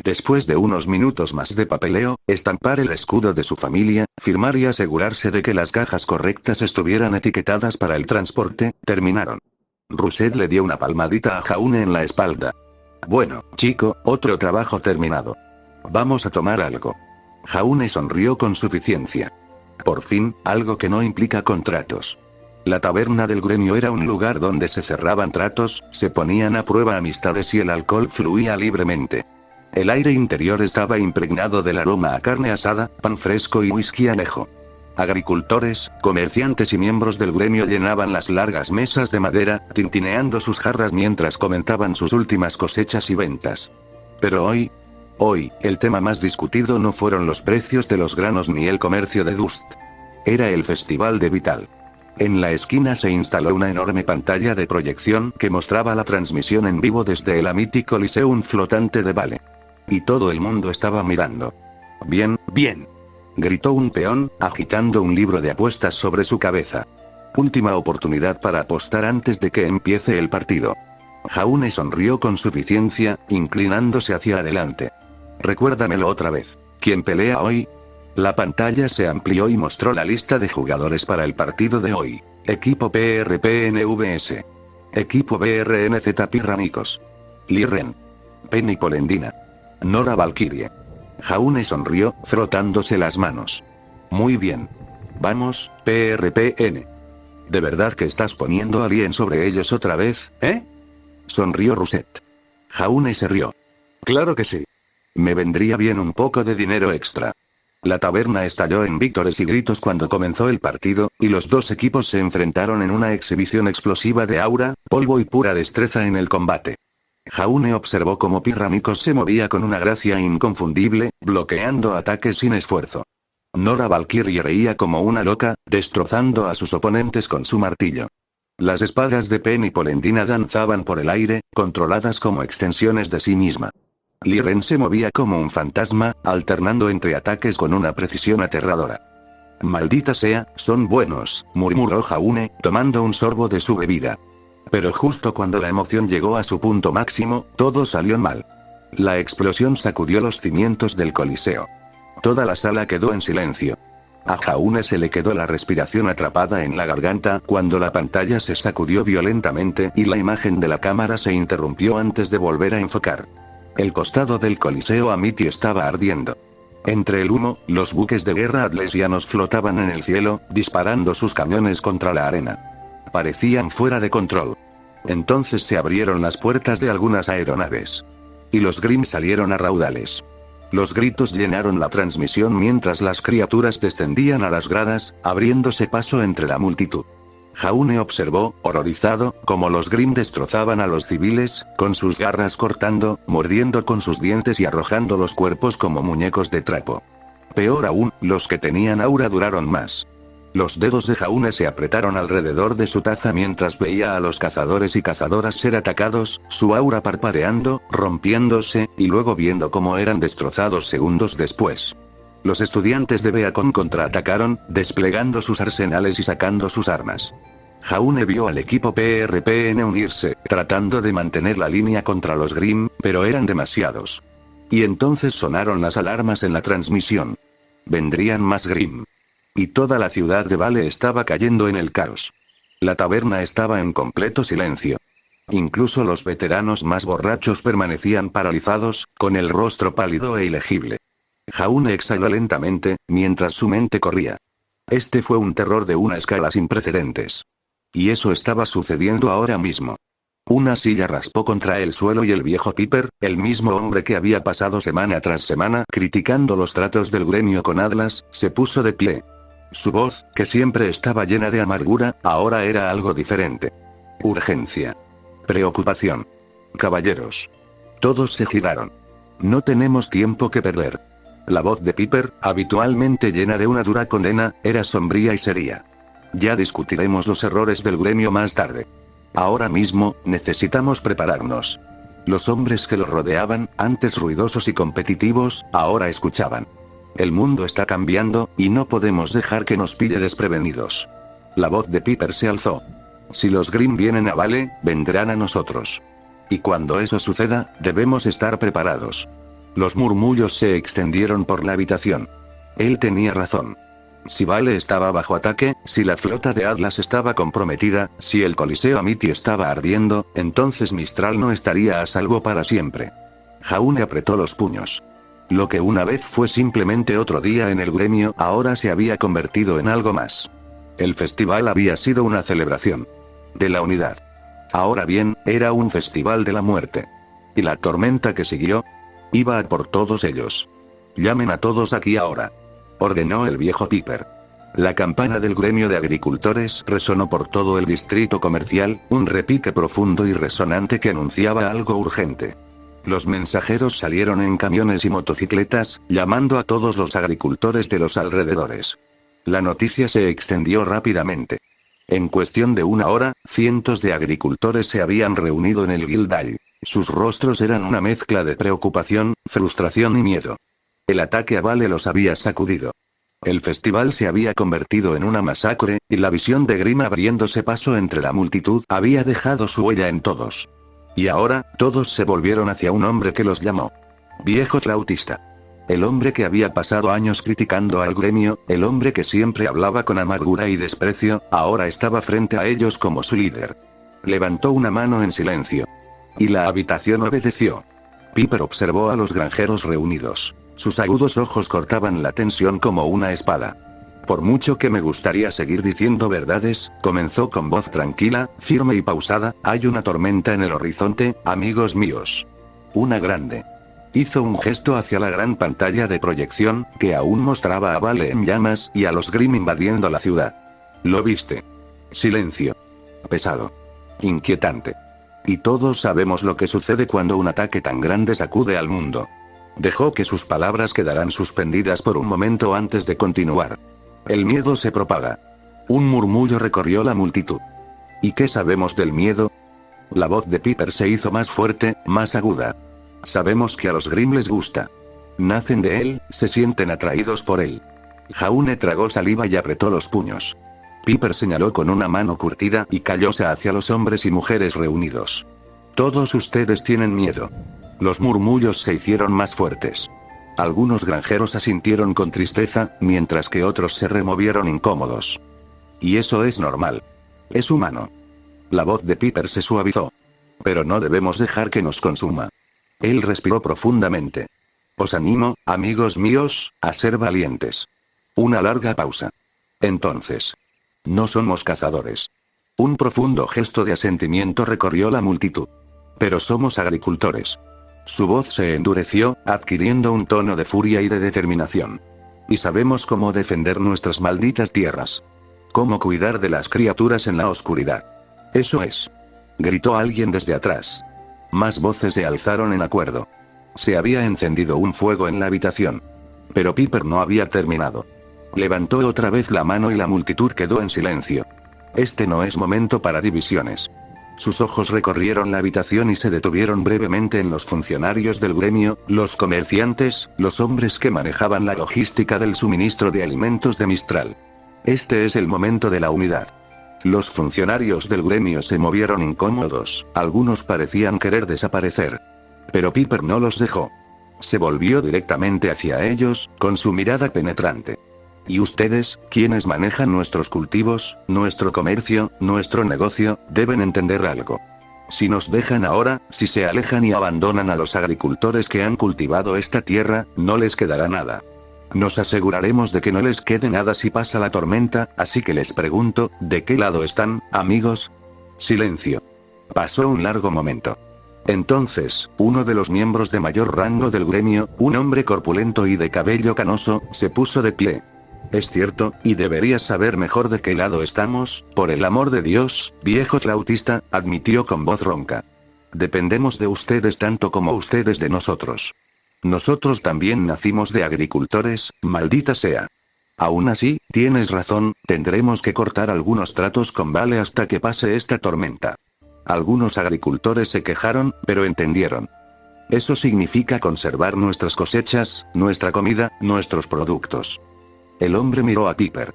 Speaker 1: Después de unos minutos más de papeleo, estampar el escudo de su familia, firmar y asegurarse de que las cajas correctas estuvieran etiquetadas para el transporte, terminaron. Rousset le dio una palmadita a Jaune en la espalda. Bueno, chico, otro trabajo terminado. Vamos a tomar algo. Jaune sonrió con suficiencia. Por fin, algo que no implica contratos. La taberna del gremio era un lugar donde se cerraban tratos, se ponían a prueba amistades y el alcohol fluía libremente. El aire interior estaba impregnado del aroma a carne asada, pan fresco y whisky anejo. Agricultores, comerciantes y miembros del gremio llenaban las largas mesas de madera, tintineando sus jarras mientras comentaban sus últimas cosechas y ventas. Pero hoy, el tema más discutido no fueron los precios de los granos ni el comercio de Dust. Era el festival de Vital. En la esquina se instaló una enorme pantalla de proyección que mostraba la transmisión en vivo desde el amítico Lyceum flotante de Vale. Y todo el mundo estaba mirando. Bien, gritó un peón, agitando un libro de apuestas sobre su cabeza. Última oportunidad para apostar antes de que empiece el partido. Jaune sonrió con suficiencia, inclinándose hacia adelante. Recuérdamelo otra vez. ¿Quién pelea hoy? La pantalla se amplió y mostró la lista de jugadores para el partido de hoy. Equipo PRPNVS. Equipo BRNZ Pirramicos. Liren. Penny Polendina. Nora Valkyrie. Jaune sonrió, frotándose las manos. Muy bien. Vamos, PRPN. ¿De verdad que estás poniendo a Lien sobre ellos otra vez, sonrió Rousset. Jaune se rió. Claro que sí. Me vendría bien un poco de dinero extra. La taberna estalló en vítores y gritos cuando comenzó el partido, y los dos equipos se enfrentaron en una exhibición explosiva de aura, polvo y pura destreza en el combate. Jaune observó cómo Pirramicos se movía con una gracia inconfundible, bloqueando ataques sin esfuerzo. Nora Valkyrie reía como una loca, destrozando a sus oponentes con su martillo. Las espadas de Penny Polendina danzaban por el aire, controladas como extensiones de sí misma. Liren se movía como un fantasma, alternando entre ataques con una precisión aterradora. Maldita sea, son buenos, murmuró Jaune, tomando un sorbo de su bebida. Pero justo cuando la emoción llegó a su punto máximo, todo salió mal. La explosión sacudió los cimientos del coliseo. Toda la sala quedó en silencio. A Jaune se le quedó la respiración atrapada en la garganta cuando la pantalla se sacudió violentamente y la imagen de la cámara se interrumpió antes de volver a enfocar. El costado del Coliseo Amity estaba ardiendo. Entre el humo, los buques de guerra atlesianos flotaban en el cielo, disparando sus cañones contra la arena. Parecían fuera de control. Entonces se abrieron las puertas de algunas aeronaves. Y los Grimm salieron a raudales. Los gritos llenaron la transmisión mientras las criaturas descendían a las gradas, abriéndose paso entre la multitud. Jaune observó, horrorizado, cómo los Grimm destrozaban a los civiles, con sus garras cortando, mordiendo con sus dientes y arrojando los cuerpos como muñecos de trapo. Peor aún, los que tenían aura duraron más. Los dedos de Jaune se apretaron alrededor de su taza mientras veía a los cazadores y cazadoras ser atacados, su aura parpadeando, rompiéndose, y luego viendo cómo eran destrozados segundos después. Los estudiantes de Beacon contraatacaron, desplegando sus arsenales y sacando sus armas. Jaune vio al equipo PRPN unirse, tratando de mantener la línea contra los Grimm, pero eran demasiados. Y entonces sonaron las alarmas en la transmisión. Vendrían más Grimm. Y toda la ciudad de Vale estaba cayendo en el caos. La taberna estaba en completo silencio. Incluso los veteranos más borrachos permanecían paralizados, con el rostro pálido e ilegible. Jaune exhaló lentamente, mientras su mente corría. Este fue un terror de una escala sin precedentes. Y eso estaba sucediendo ahora mismo. Una silla raspó contra el suelo y el viejo Piper, el mismo hombre que había pasado semana tras semana criticando los tratos del gremio con Atlas, se puso de pie. Su voz, que siempre estaba llena de amargura, ahora era algo diferente. Urgencia. Preocupación. Caballeros. Todos se giraron. No tenemos tiempo que perder. La voz de Piper, habitualmente llena de una dura condena, era sombría y seria. Ya discutiremos los errores del gremio más tarde. Ahora mismo, necesitamos prepararnos. Los hombres que lo rodeaban, antes ruidosos y competitivos, ahora escuchaban. El mundo está cambiando, y no podemos dejar que nos pille desprevenidos. La voz de Piper se alzó. Si los Grimm vienen a Vale, vendrán a nosotros. Y cuando eso suceda, debemos estar preparados. Los murmullos se extendieron por la habitación. Él tenía razón. Si Vale estaba bajo ataque, si la flota de Atlas estaba comprometida, si el Coliseo Amity estaba ardiendo, entonces Mistral no estaría a salvo para siempre. Jaune apretó los puños. Lo que una vez fue simplemente otro día en el gremio, ahora se había convertido en algo más. El festival había sido una celebración de la unidad. Ahora bien, era un festival de la muerte. Y la tormenta que siguió iba a por todos ellos. Llamen a todos aquí ahora, ordenó el viejo Piper. La campana del gremio de agricultores resonó por todo el distrito comercial, un repique profundo y resonante que anunciaba algo urgente. Los mensajeros salieron en camiones y motocicletas, llamando a todos los agricultores de los alrededores. La noticia se extendió rápidamente. En cuestión de una hora, cientos de agricultores se habían reunido en el Guildhall. Sus rostros eran una mezcla de preocupación, frustración y miedo. El ataque a Vale los había sacudido. El festival se había convertido en una masacre, y la visión de Grimm abriéndose paso entre la multitud había dejado su huella en todos. Y ahora, todos se volvieron hacia un hombre que los llamó viejo flautista. El hombre que había pasado años criticando al gremio, el hombre que siempre hablaba con amargura y desprecio, ahora estaba frente a ellos como su líder. Levantó una mano en silencio. Y la habitación obedeció. Piper observó a los granjeros reunidos. Sus agudos ojos cortaban la tensión como una espada. Por mucho que me gustaría seguir diciendo verdades, comenzó con voz tranquila, firme y pausada, hay una tormenta en el horizonte, amigos míos. Una grande. Hizo un gesto hacia la gran pantalla de proyección, que aún mostraba a Vale en llamas y a los Grimm invadiendo la ciudad. ¿Lo viste? Silencio. Pesado. Inquietante. Y todos sabemos lo que sucede cuando un ataque tan grande sacude al mundo. Dejó que sus palabras quedaran suspendidas por un momento antes de continuar. El miedo se propaga. Un murmullo recorrió la multitud. ¿Y qué sabemos del miedo? La voz de Piper se hizo más fuerte, más aguda. Sabemos que a los Grimm les gusta. Nacen de él, se sienten atraídos por él. Jaune tragó saliva y apretó los puños. Piper señaló con una mano curtida y cayóse hacia los hombres y mujeres reunidos. Todos ustedes tienen miedo. Los murmullos se hicieron más fuertes. Algunos granjeros asintieron con tristeza, mientras que otros se removieron incómodos. Y eso es normal. Es humano. La voz de Piper se suavizó. Pero no debemos dejar que nos consuma. Él respiró profundamente. Os animo, amigos míos, a ser valientes. Una larga pausa. Entonces. No somos cazadores. Un profundo gesto de asentimiento recorrió la multitud. Pero somos agricultores. Su voz se endureció, adquiriendo un tono de furia y de determinación. Y sabemos cómo defender nuestras malditas tierras. Cómo cuidar de las criaturas en la oscuridad. Eso es. Gritó alguien desde atrás. Más voces se alzaron en acuerdo. Se había encendido un fuego en la habitación. Pero Piper no había terminado. Levantó otra vez la mano y la multitud quedó en silencio. Este no es momento para divisiones. Sus ojos recorrieron la habitación y se detuvieron brevemente en los funcionarios del gremio, los comerciantes, los hombres que manejaban la logística del suministro de alimentos de Mistral. Este es el momento de la unidad. Los funcionarios del gremio se movieron incómodos, algunos parecían querer desaparecer. Pero Piper no los dejó. Se volvió directamente hacia ellos, con su mirada penetrante. Y ustedes, quienes manejan nuestros cultivos, nuestro comercio, nuestro negocio, deben entender algo. Si nos dejan ahora, si se alejan y abandonan a los agricultores que han cultivado esta tierra, no les quedará nada. Nos aseguraremos de que no les quede nada si pasa la tormenta, así que les pregunto, ¿de qué lado están, amigos? Silencio. Pasó un largo momento. Entonces, uno de los miembros de mayor rango del gremio, un hombre corpulento y de cabello canoso, se puso de pie. Es cierto, y deberías saber mejor de qué lado estamos, por el amor de Dios, viejo flautista, admitió con voz ronca. Dependemos de ustedes tanto como ustedes de nosotros. Nosotros también nacimos de agricultores, maldita sea. Aún así, tienes razón, tendremos que cortar algunos tratos con Vale hasta que pase esta tormenta. Algunos agricultores se quejaron, pero entendieron. Eso significa conservar nuestras cosechas, nuestra comida, nuestros productos. El hombre miró a Piper.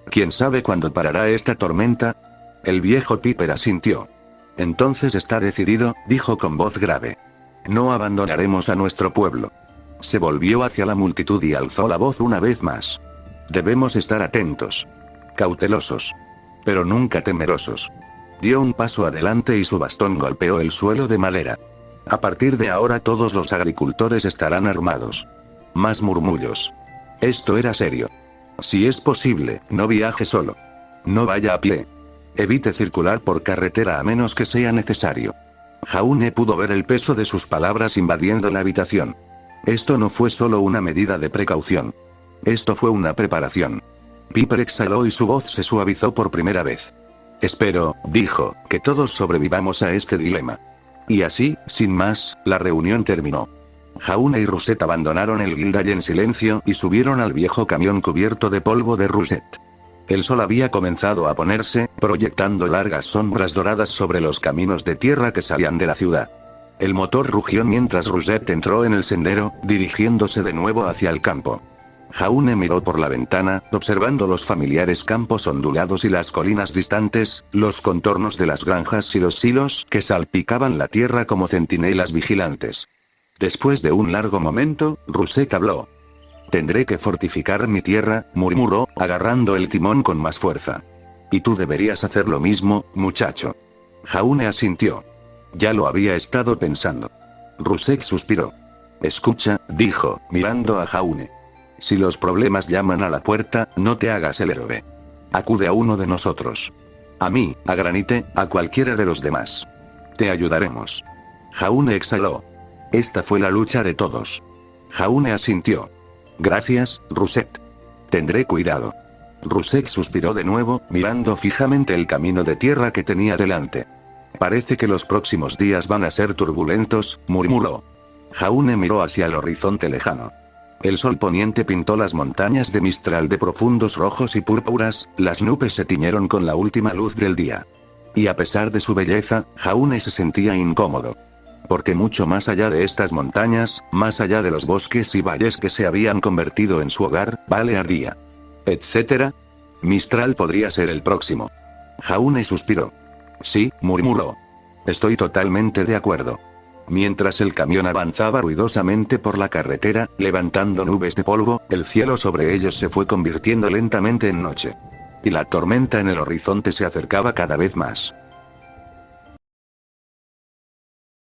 Speaker 1: ¿Quién sabe cuándo parará esta tormenta? El viejo Piper asintió. Entonces está decidido, dijo con voz grave. No abandonaremos a nuestro pueblo. Se volvió hacia la multitud y alzó la voz una vez más. Debemos estar atentos. Cautelosos. Pero nunca temerosos. Dio un paso adelante y su bastón golpeó el suelo de madera. A partir de ahora todos los agricultores estarán armados. Más murmullos. Esto era serio. Si es posible, no viaje solo. No vaya a pie. Evite circular por carretera a menos que sea necesario. Jaune pudo ver el peso de sus palabras invadiendo la habitación. Esto no fue solo una medida de precaución. Esto fue una preparación. Piper exhaló y su voz se suavizó por primera vez. Espero, dijo, que todos sobrevivamos a este dilema. Y así, sin más, la reunión terminó. Jaune y Rousset abandonaron el Gildall en silencio y subieron al viejo camión cubierto de polvo de Rousset. El sol había comenzado a ponerse, proyectando largas sombras doradas sobre los caminos de tierra que salían de la ciudad. El motor rugió mientras Rousset entró en el sendero, dirigiéndose de nuevo hacia el campo. Jaune miró por la ventana, observando los familiares campos ondulados y las colinas distantes, los contornos de las granjas y los silos que salpicaban la tierra como centinelas vigilantes. Después de un largo momento, Rousset habló. Tendré que fortificar mi tierra, murmuró, agarrando el timón con más fuerza. Y tú deberías hacer lo mismo, muchacho. Jaune asintió. Ya lo había estado pensando. Rousset suspiró. Escucha, dijo, mirando a Jaune. Si los problemas llaman a la puerta, no te hagas el héroe. Acude a uno de nosotros. A mí, a Granite, a cualquiera de los demás. Te ayudaremos. Jaune exhaló. Esta fue la lucha de todos. Jaune asintió. Gracias, Rousset. Tendré cuidado. Rousset suspiró de nuevo, mirando fijamente el camino de tierra que tenía delante. Parece que los próximos días van a ser turbulentos, murmuró. Jaune miró hacia el horizonte lejano. El sol poniente pintó las montañas de Mistral de profundos rojos y púrpuras, las nubes se tiñeron con la última luz del día. Y a pesar de su belleza, Jaune se sentía incómodo. Porque mucho más allá de estas montañas, más allá de los bosques y valles que se habían convertido en su hogar, Vale ardía. Etcétera. Mistral podría ser el próximo. Jaune suspiró. Sí, murmuró. Estoy totalmente de acuerdo. Mientras el camión avanzaba ruidosamente por la carretera, levantando nubes de polvo, el cielo sobre ellos se fue convirtiendo lentamente en noche. Y la tormenta en el horizonte se acercaba cada vez más.